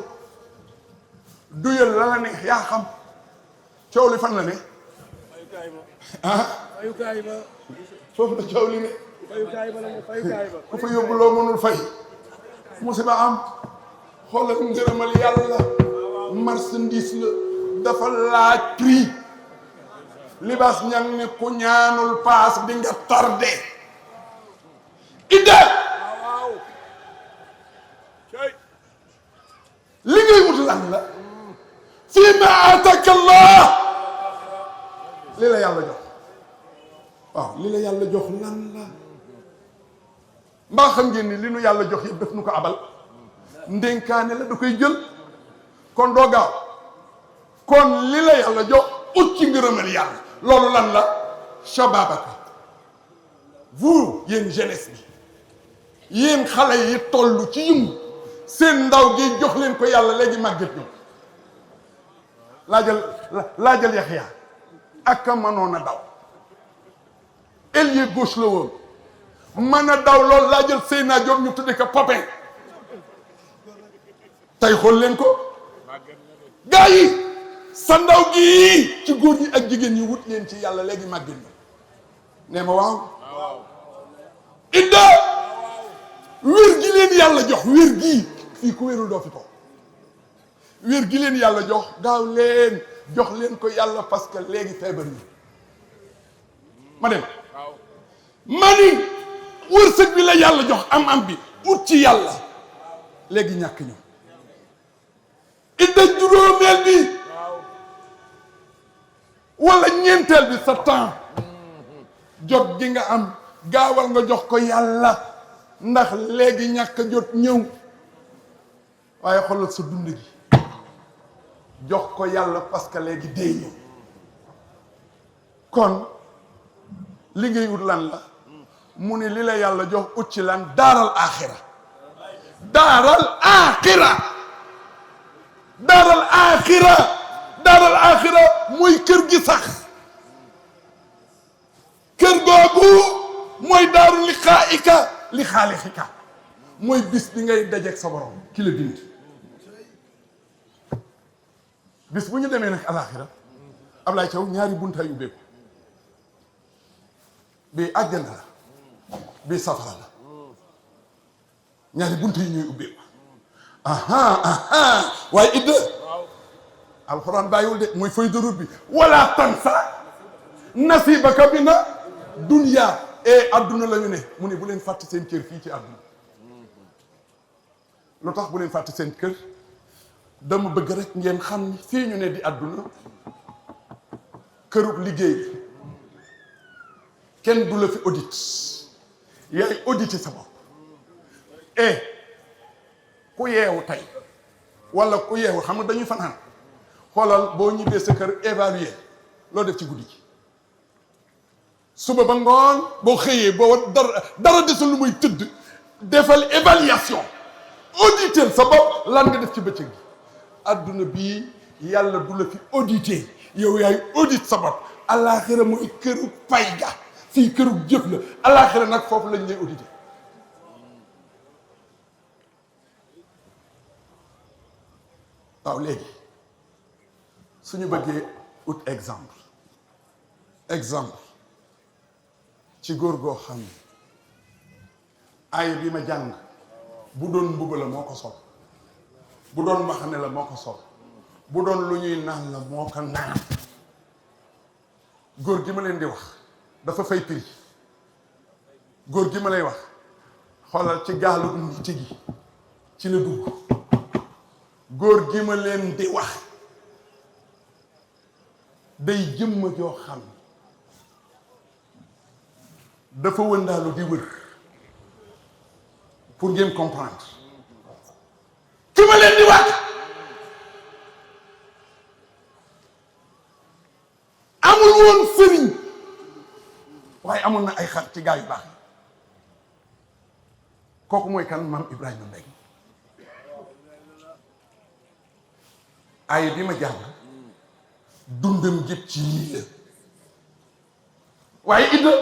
duyal la la neex yaa xam coow li fan la ne fayukaay ba foofu la coow li ne fayukaay ba ku fa yóbbu loo mënul fay musiba am xoolal ngërëmal yàlla marchandise la dafa laaj prix libaas ñang ne ku ñaanul paas di nga tardé idda li ngay wut lan la fii ma ataka Allah li la yàlla jox waaw li la yàlla jox lan la mbaa xam ngeen ni li nu yàlla jox yëpp daf nu ko abal ndénkaane la da koy jël kon doo gaaw kon li la yàlla jox ut ci ngërëmal yàlla loolu lan la shababaka vous yéen jeunesse bi yéen xale yi toll ci yëngu seen ndaw gi jox leen ko yàlla léegi màgget ñu laajal Yaxya ak a mënoon a daw ailier gauche la woon mën a daw loolu laajal Seyna Diop ñu tudde ko Popin tey xool leen ko gaa yi sa ndaw gi ci góor ñi ak jigéen ñi wut leen ci yàlla léegi màgget ñu nee ma waaw idda wér gi leen yàlla jox wér gii fii ku wérul doo fi toog wér gi leen yàlla jox gaaw leen jox leen ko yàlla parce que léegi feebar yi ma dem ma ni wërsëg bi la yàlla jox am bi ut ci yàlla léegi ñàkk ñu idda juróomeel bi wala ñeenteel bi sa temps jot gi nga am gaawal nga jox ko yàlla ndax léegi ñàkk jot ñëw waaye xoolal sa dund gi jox ko yàlla parce que léegi dee ñëw kon li ngay wut lan la mu ne li la yàlla jox ut ci lan daaral aaxira daaral aaxira mooy kër gi sax kër googu mooy daaru li xaalixika mooy bis bi ngay dajeeg sa borom ki la bind bis bu ñu demee nag alaxira Ablaye Thiaw ñaari buntaay ubbeeku bii àjjana la bii safara la ñaari bunt yi ñuy ubbeeku waaye idda alxuraan bàyyiwul de mooy feuille de route bi wala tansa nasibaka mina dunya adduna la ñu ne mu ne bu leen fàtte seen kër fii ci adduna lu tax bu leen fàtte seen kër dama bëgg rek ngeen xam ni fii ñu ne di adduna kërub liggéey kenn du la fi audit yaay audité sa bopp ku yeewu tey wala ku yeewu xam nga dañuy fanaan xoolal boo ñibbee sa kër évaluer loo def ci guddi gi suba ba ngoon boo xëyee boo dara desul lu muy tëdd defal évaluation auditer sa bopp lan nga def ci bëccëg gi adduna bii yàlla du la fi auditer yow yaay audit sa bopp alaxira mooy këru pay ga fii këru jëf la alaxira nag foofu lañ lay auditer waaw léegi suñu bëggee ut exemple ci góor goo xam ne aaya bi ma jàng bu doon mbuba la moo ko sol bu doon mbaxane la moo ko sol bu doon lu ñuy naan la moo ko naan góor gi ma leen di wax dafa fay prix góor gi ma lay wax xoolal ci gaalu nit gi ci la dugg góor gi ma leen di wax day jëmm joo xam dafa wëndaalu di wër pour ngeen comprendre ki ma leen di wax amul woon sëriñ waaye amoon na ay xar ci gaa yu baax yi kooku mooy kan maam Ibrahima Mbengue ay bi ma jàng dundam jëpp ci lii la waaye idda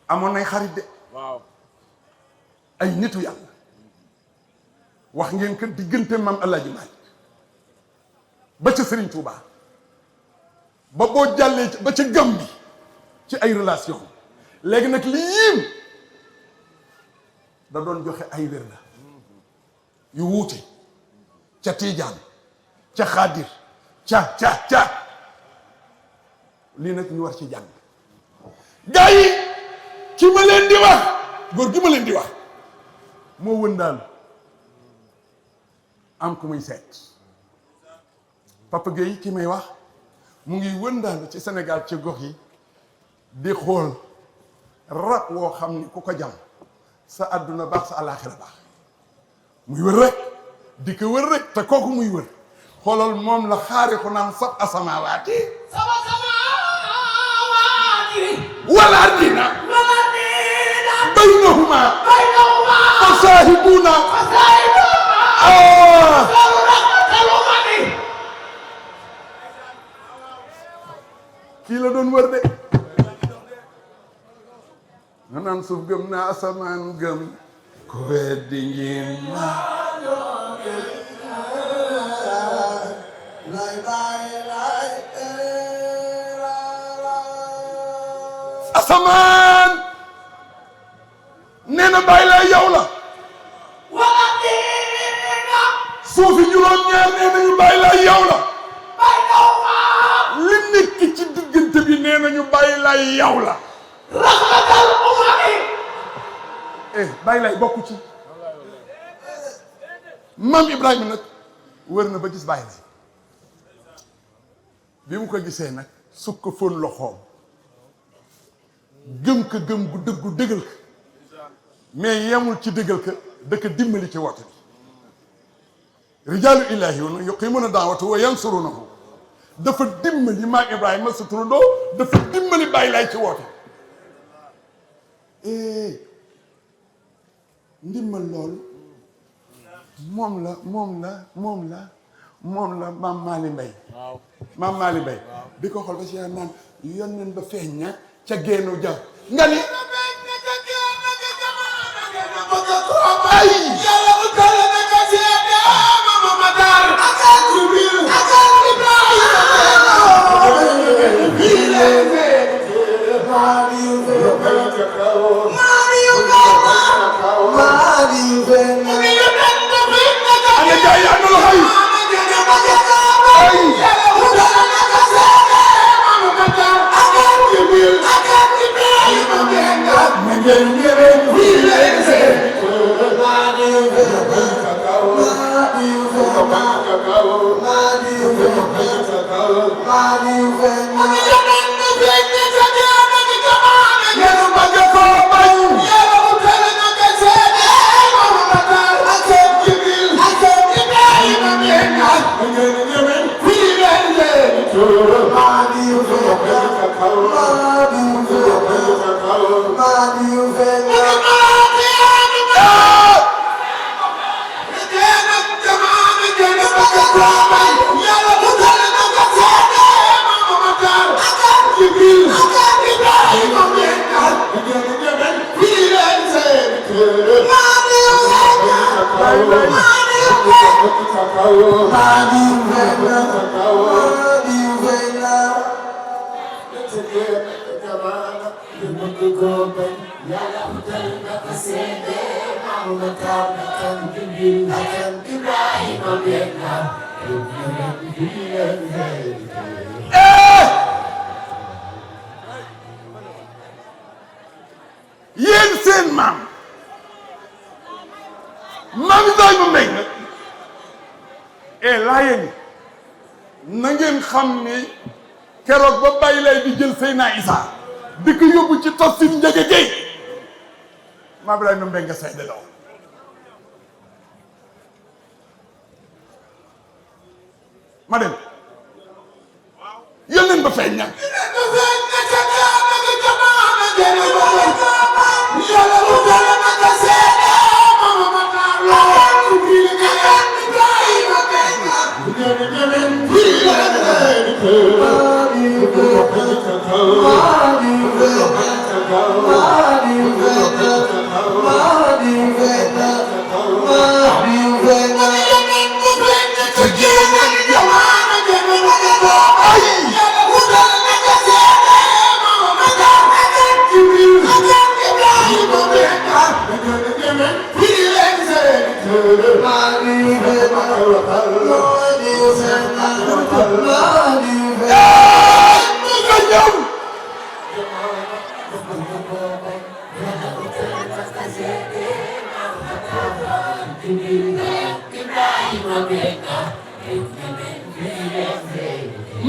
amoon nay xarit de ay nitu yàlla wax ngeen ko diggante maam Alaaji Maalik ba ca Sëriñ Tuubaa ba boo jàllee ba ca Gàmbi ci ay relation léegi nag li yéem da doon joxe ay wér la yu wuute ca Tiijaan ca Xaadir ca lii nag ñu war ci jàng gaa yi ki ma leen di wax góor gi ma leen di wax moo wëndaan am ku muy seet Papa Gueye ki may wax mu ngi wëndaan ci Sénégal ci gox yi di xool rab woo xam ni ku ko jam sa àdduna baax sa àllaaxira baax muy wër rek di ko wër rek te kooku muy wër xoolal moom la xaari ko naan sab asamaawaati wal ardina baynahuma fasaahibuuna kii la doon wër de nga naan suuf gëm naa asamaan gëm ku weddi ngeen ma asamaan nee na bàyyi laa yow la suufi juróom-ñaar nee nañu bàyyi laa yow la li nekk ci diggante bi nee nañu bàyyi laa yow la bàyyi lay bokku ci maam Ibrahima nag wër na ba gis bàyyi lay bi mu ko gisee nag sukk ko fóon loxoom gëm ko gëm gu dëggu dëggal ko mais yemul ci dëggal ko dëkk dimbali ci woote bi rijaalu illaahi yuqiimuuna daawata wa yansuruunahu dafa dimbali maam Ibrahima sa turandoo dafa dimbali bàyyi lay ci woote ndimbal loolu moom la maam Maali Mbay maam Maali Mbay di ko xool ba si yaa naan yónneen ba feeñ na ca génnu jaw nga ni ay yàlla bu kala na ka seede mama madar akal jibril akal yéen seen maam Ibrahima Mbengue e laayeen na ngeen xam ni keroog ba bàyyi lay di jël Seydina Isa di ko yóbbu ci Tafsir Njëge Géey maam Ibrahima Mbengue seede la ma dem yónneen ba feeñ na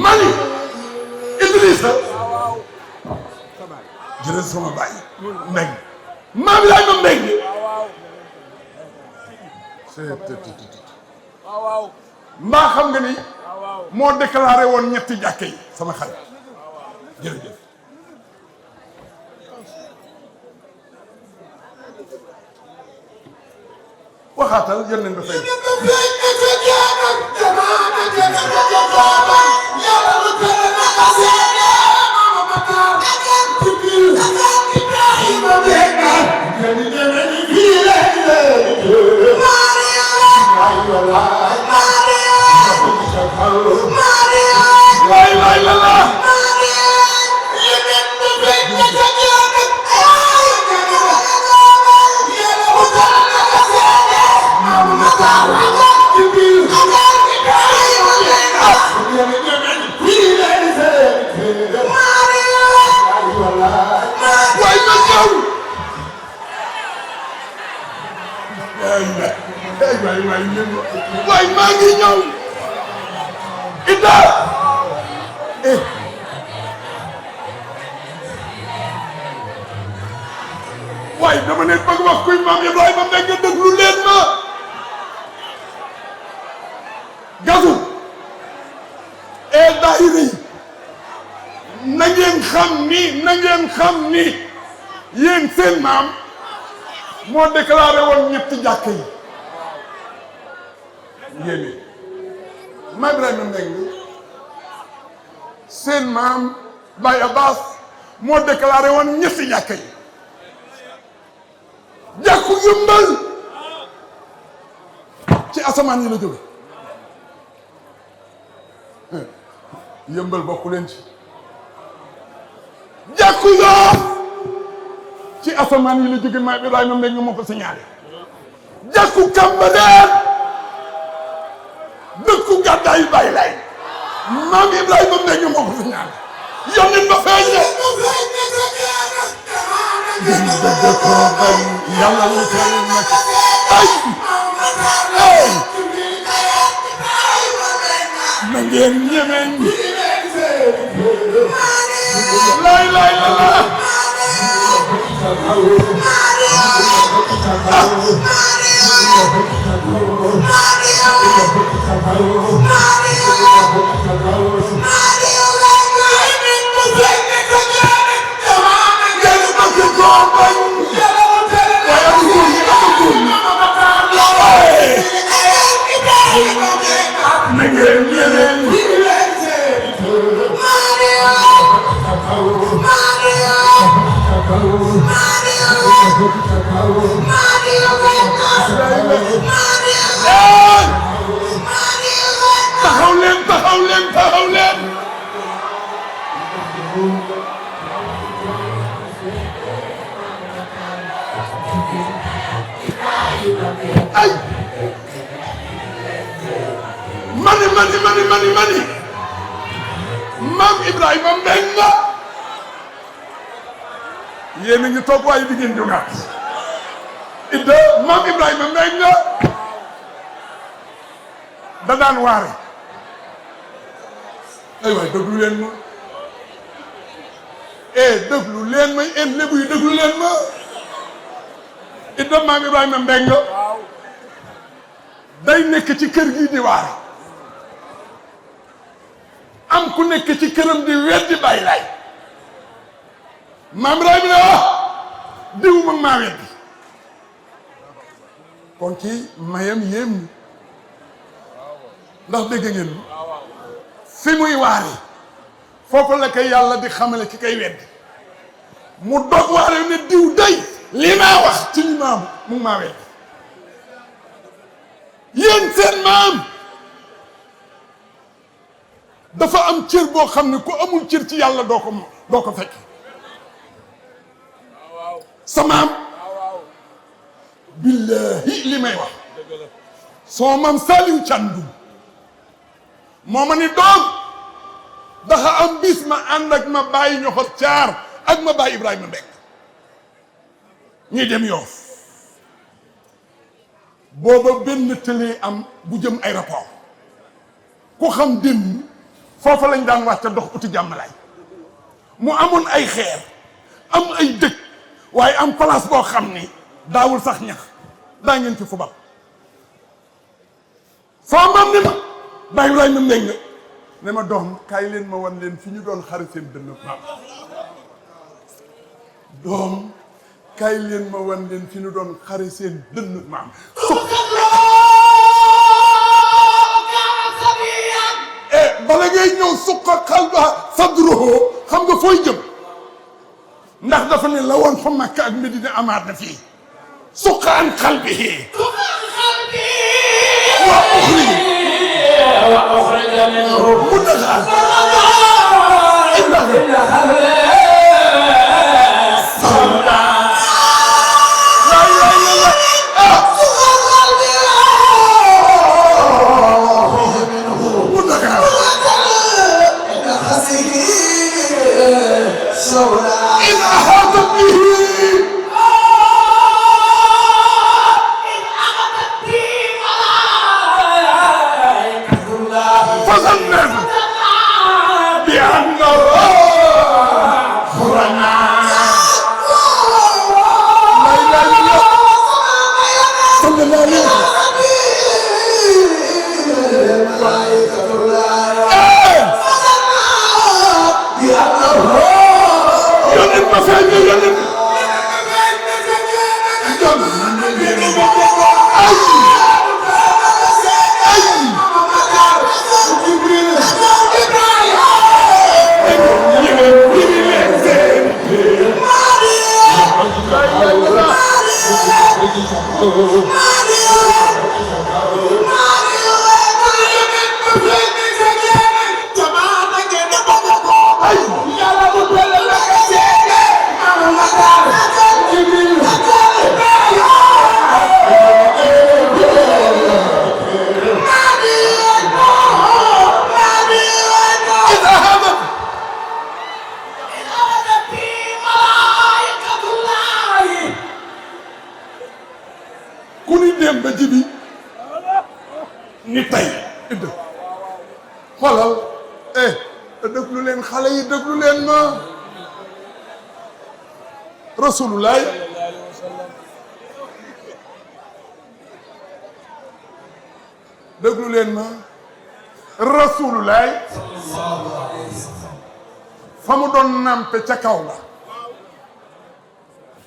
mani Idrissa jërëjëf sama baay Mbengue maam Ibrahima Mbengue mbaa xam nga ni moo déclaré woon ñetti jàkke yi sama xarit jërëjëf waxaatal yéen nañ ba fay waay maa ngi ñëw Ida waay dama ne bëgg wax kuy maam Ibrahima Mbengue déglu leen ma gasu daayira yi na ngeen xam ni yéen seen maam moo déclaré woon ñetti jàkk yi yéene maam Ibrahima Mbengue seen maam Baye Abbas moo déclaré woon ñetti jàkk yi jàkku Yëmbal ci asamaan yi la jóge Yëmbal bokku leen ci jàkku Yoof ci asamaan yi la jóge maam Ibrahima Mbengue moo ko signalé jàkku Cambérène dëkku gàddaayu Baay Laay maam Ibrahima Mbengue moo ko signalé yónneen ba feeñ ne gën dëgg ko bañ yàlla lu teel nag ay na ngeen ñemeñ laay la taxaw leen ay mani maam Ibrahima Mbengue yéen a ngi toog waaye di ngeen jógaat idda maam Ibrahima mbay nga da daan waare ay waay déglu leen ma déglu leen ma en lébu yi déglu leen ma idda maam Ibrahima mbay nga day nekk ci kër gi di waare am ku nekk ci këram di weddi bàyyi laay maam Ibrahima ne diw mag maa weddi kon ci mayam yéem ndax dégg ngeen fi muy waare foofu la koy yàlla di xamale ki koy weddi mu dog waare ne diw day li maa wax ci ñu maamu mu maa weddi yéen seen maam dafa am cër boo xam ne ku amul cër ci yàlla doo ko fekk sa maam billahi li may wax soo maam Saliou Thiandoum moo ma ni doom dafa am bis ma ànd ak ma bàyyi ñoxor caar ak ma bàyyi Ibrahima Mbeng ñuy dem Yoof booba benn télé am bu jëm aéroport ku xam démb foofa lañ daan wàcc dox uti jàmmalaay mu amoon ay xeer am ay dëkk waaye am place boo xam ni daawul sax ñax daa ngeen ci fubal soo maam ni ma bàyyi Ibrahima Mbeng ne ma doom kaay leen ma wan leen fi ñu doon xari seen dënn maam doom kaay leen ma wan leen fi ñu doon xari seen dënn maam bala ngay ñëw suqa xalba sadruhu xam nga fooy jëm ndax dafa ne la woon fa Makka ak Medina amaat na fii suqa an qalbihi wa ukhrij minhu mudghal إن أحاط به فظنن بأنه خرنا لا إله إلا الله صلى الله عليه وسلم ni tey idda xoolal déglu leen xale yi déglu leen ma rasulullah déglu leen ma rasulullah fa mu doon nampe ca kaw la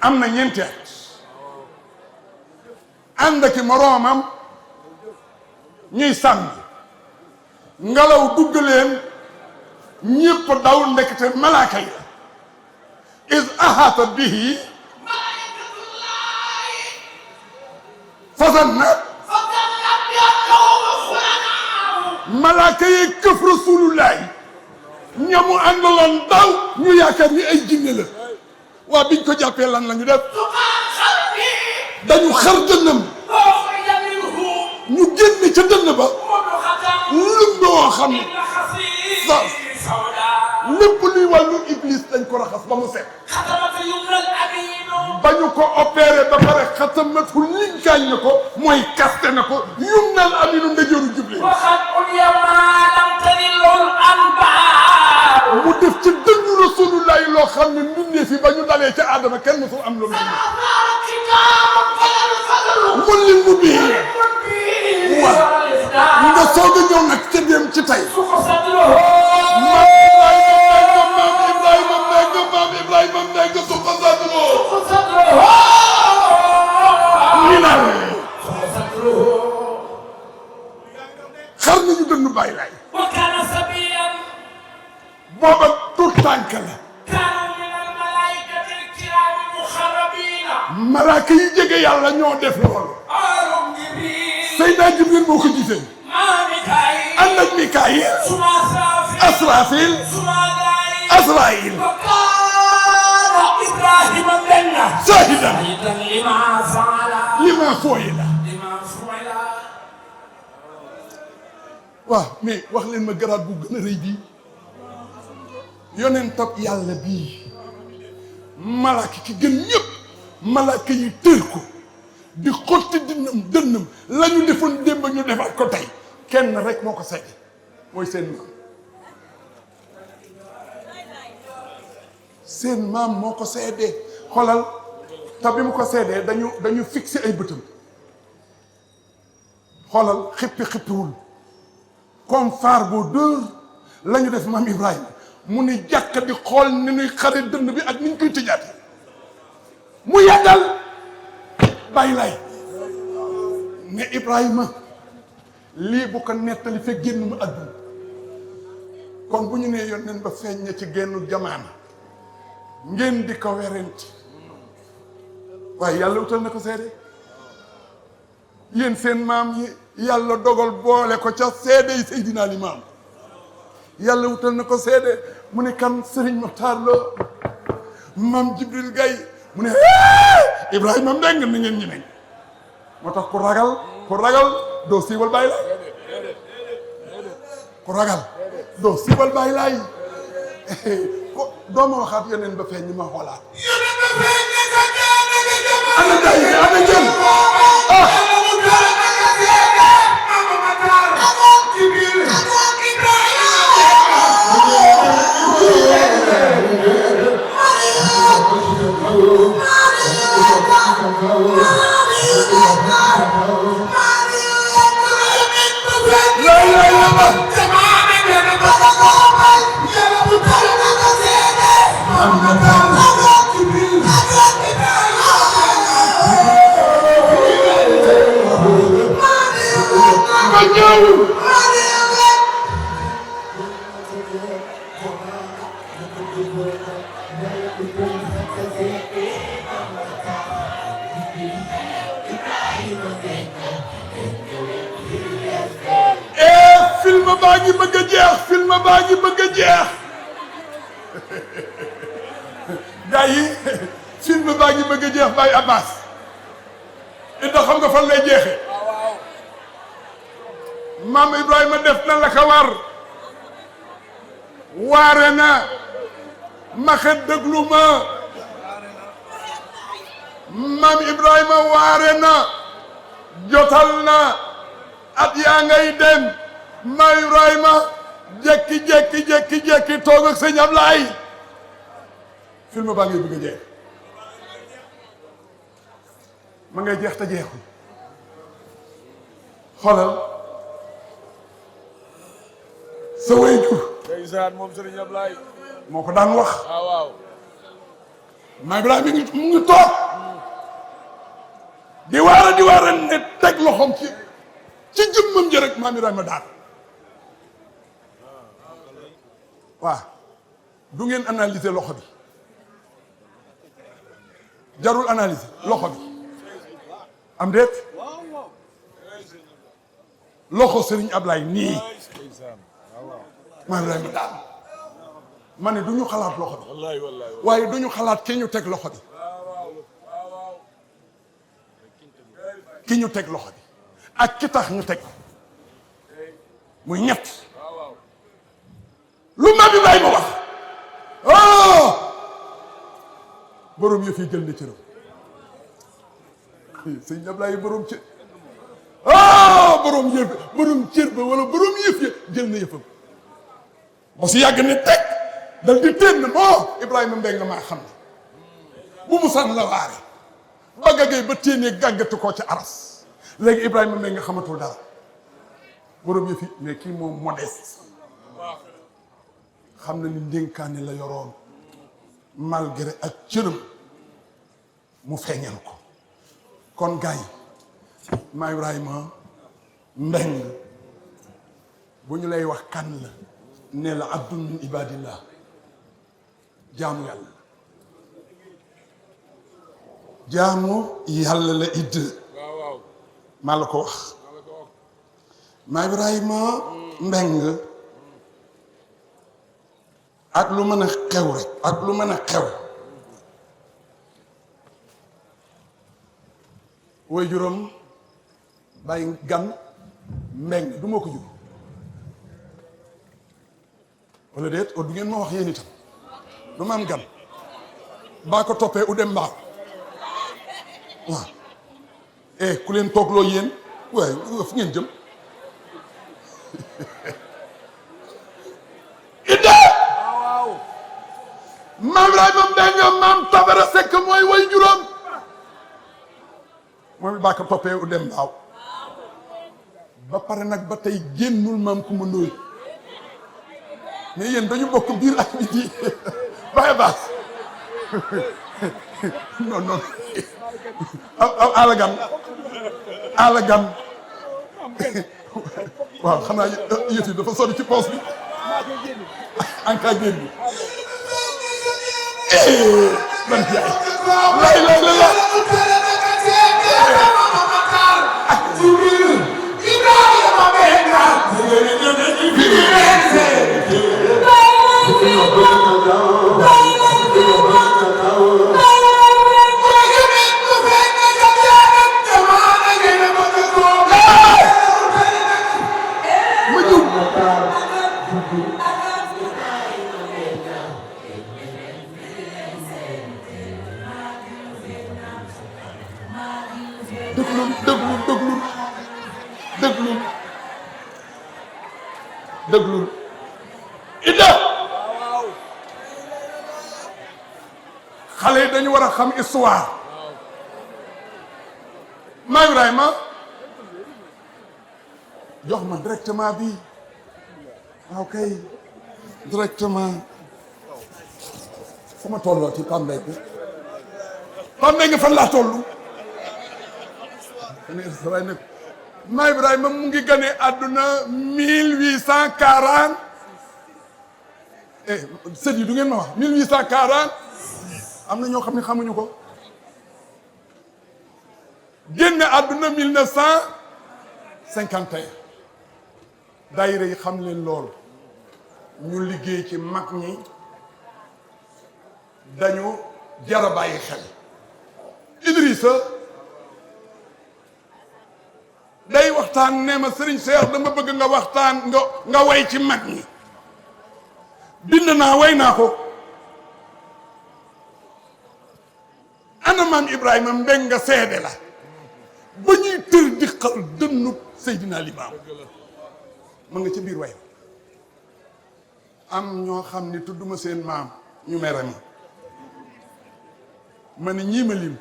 am na ñeenti at ànd ak moroomam ñuy sànni ngelaw dugg leen ñépp daw ndekete malaaka yi is ahata bihi fasanna malaaka yi këf rasulullahi ñamu àndaloon daw ñu yaakaar ni ay jinne la waa biñ ko jàppee lan la ñu def dañu xar dënnam ñu génn ca dënn ba lum doo xam ne lépp luy wàllu iblis dañ ko raxas ba mu set ba ñu ko opéré ba pare xatamatu liggaañ na ko mooy kaste na ko yum nal aminu ndëjëru Jibril waxat ul yamaalam tanilul anbaar mu def ci dënnu Rasulullah loo xam ne mbindee fi ba ñu dalee ca Adama kenn mosul am loolu mu lim mu bii waaw nga soog a ñëw nag ca dem ci tey maam Ibrahima Mbengue su ko sadroo ñu naan xar nañu dënnu bàyyi laay booba tout tànk la malaaka yi jege yàlla ñoo def loolu Seydina Jibril moo ko gisee ànd ak Mikaayil Asrafil Asraayil shahidan lima fu'ila waaw mais wax leen ma garaat bu gën a rëy bii yonentab yàlla bii malaaka ki gën ñëpp malaaka yi tër ko di xotti dënnam la ñu defoon démb ñu defaat ko tey kenn rek moo ko seede mooy seen maam moo ko seede xoolal te bi mu ko seedee dañu fixé ay bëtam xoolal xippiwul comme phare boo dër la ñu def maam Ibrahima mu ni jàkk di xool ni ñuy xare dënn bi ak ni ñu koy tëjaate mu yàggal bàyyi lay ne Ibrahima lii bu ko nettali fekk génn mu àdduna kon bu ñu nee yónneen ba feeñ na ci génnu jamaana ngeen di ko werante waaye yàlla wutal na ko seede yéen seen maam yi yàlla dogal boole ko ca seede yi Seydina Limaam yàlla wutal na ko seede mu ne kan Serigne Mokhtar Lo maam Jibril Gaye mu ne Ibrahima Mbengue ni ngeen ñi moo tax ku ragal doo siiwal bàyyi laay ku ragal doo siiwal bàyyi laay ko doo ma waxaat yeneen ba feeñ ñi ma xoolaat ana day ana jël film baa ngi bëgg a jeex gars yi film baa ngi bëgg a jeex Baye Abbas ida xam nga fan lay jeexe maam Ibrahima def na la ko war waare na ma xet déglu ma maam Ibrahima waare na jotal na at yaa ngay dem maam Ibrahima jekki toog ak sëñ Ablaay film baa ngay bëgg a jeex ma ngay jeex te jeexul xoolal sa waajur ndeysaan moom Serigne Ablaye moo ko daan wax waaw maam Ibrahima mu ngi toog di waara ne teg loxoom ci jëmmam ji rek maam Ibrahima daan waaw du ngeen analyser loxo bi jarul analyser loxo bi am déet loxo Serigne Ablaye nii maam Ibrahima daan ma ne du ñu xalaat loxo bi wallahi waaye du ñu xalaat ki ñu teg loxo bi ki ñu teg loxo bi ak ki tax ñu teg muy ñett lu maam Ibrahima wax borom yëf yi jël na cëram sëñ Ablaye borom cër ah borom yëf borom cër ba wala borom yëf ya jël na yëfam ba si yàgg ne teg dal di téen moo Ibrahima Mbengue maa xam ne bu mu san la waare ba gaggee ba téenee gàggatu koo ci aras léegi Ibrahima Mbengue nga xamatul dara borom yëf yi mais kii moom modeste xam na ni ndénkaane la yoroon malgré ak cëram mu feeñal ko kon gars yi maa Ibrahima Mbengue bu ñu lay wax kan la ne la abdun min ibadillah jaamu yàlla jaamu yàlla la idd maa la ko wax maa Ibrahima Mbengue ak lu mën a xew rek ak lu mën a xew woy juróom bàyyi gan Mbengue du moo ko jur wala déet o du ngeen ma wax yéen itam du ma am gan baa ko toppee u dem mbaaw waaw ku leen toogloo yéen waaye fu ngeen jëm idda maam Ibrahima Mbengue maam Tabara Seck mooy woy juróom moom it baa ko toppee u dem mbaaw ba pare nag ba tey génnul maam ku ma ndóoy mais yéen dañu bokk biir ak midi baye baas non non alagan waaw xanaa yëf yi dafa sori ci poos bi anka génn man jaay lay lay la la déglul idda xale yi dañu war a xam histoire maa Ibrahima jox ma directement bi waaw kay directement fu ma tolloo ci Pambay bi Pambay nga fan laa toll waaye nag maa Ibrahima mu ngi gane àdduna 1840 sët yi du ngeen ma wax 1840 am na ñoo xam ne xamuñu ko génne àdduna 1951 daayira yi xam leen loolu ñu liggéey ci mag ñi dañu jara bàyyi xel Idrissa day waxtaan ne ma Serigne Cheikh dama bëgg nga waxtaan nga way ci mag ñi bind naa way naa ko ana maam Ibrahima Mbengue nga seede la ba ñuy tër di xal dënnu Seydina Limaam ma nga ci biir way am ñoo xam ni tudduma seen maam ñu mere ma ne ñii ma lim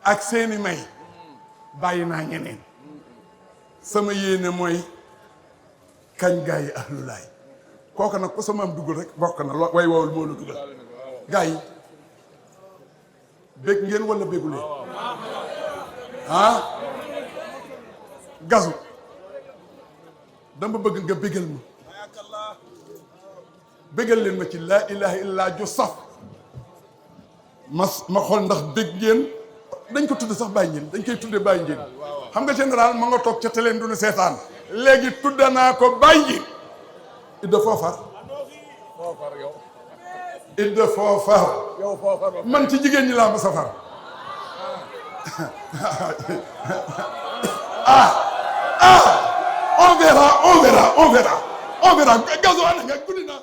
ak seeni may bàyyi naa ñeneen sama yéene mooy kañ gaa yi ahlulaay kooku nag ko sama am dugal rek bokk na lo way wowul moo la dugal gaa yi bég ngeen wala béguleen gasu dama bëgg nga bégal ma bégal leen ma ci laa ilaha illa ju saf ma xool ndax bég ngeen dañ ko tudde sax bàyyi ngeen dañ koy tudde bàyyi ngeen xam nga général ma nga toog ca teleen du ne seetaan léegi tudde naa ko bàyyi ngeen idda foofar idda foofar man ci jigéen ñi laa ma safar on verra gazo ana nga guddi na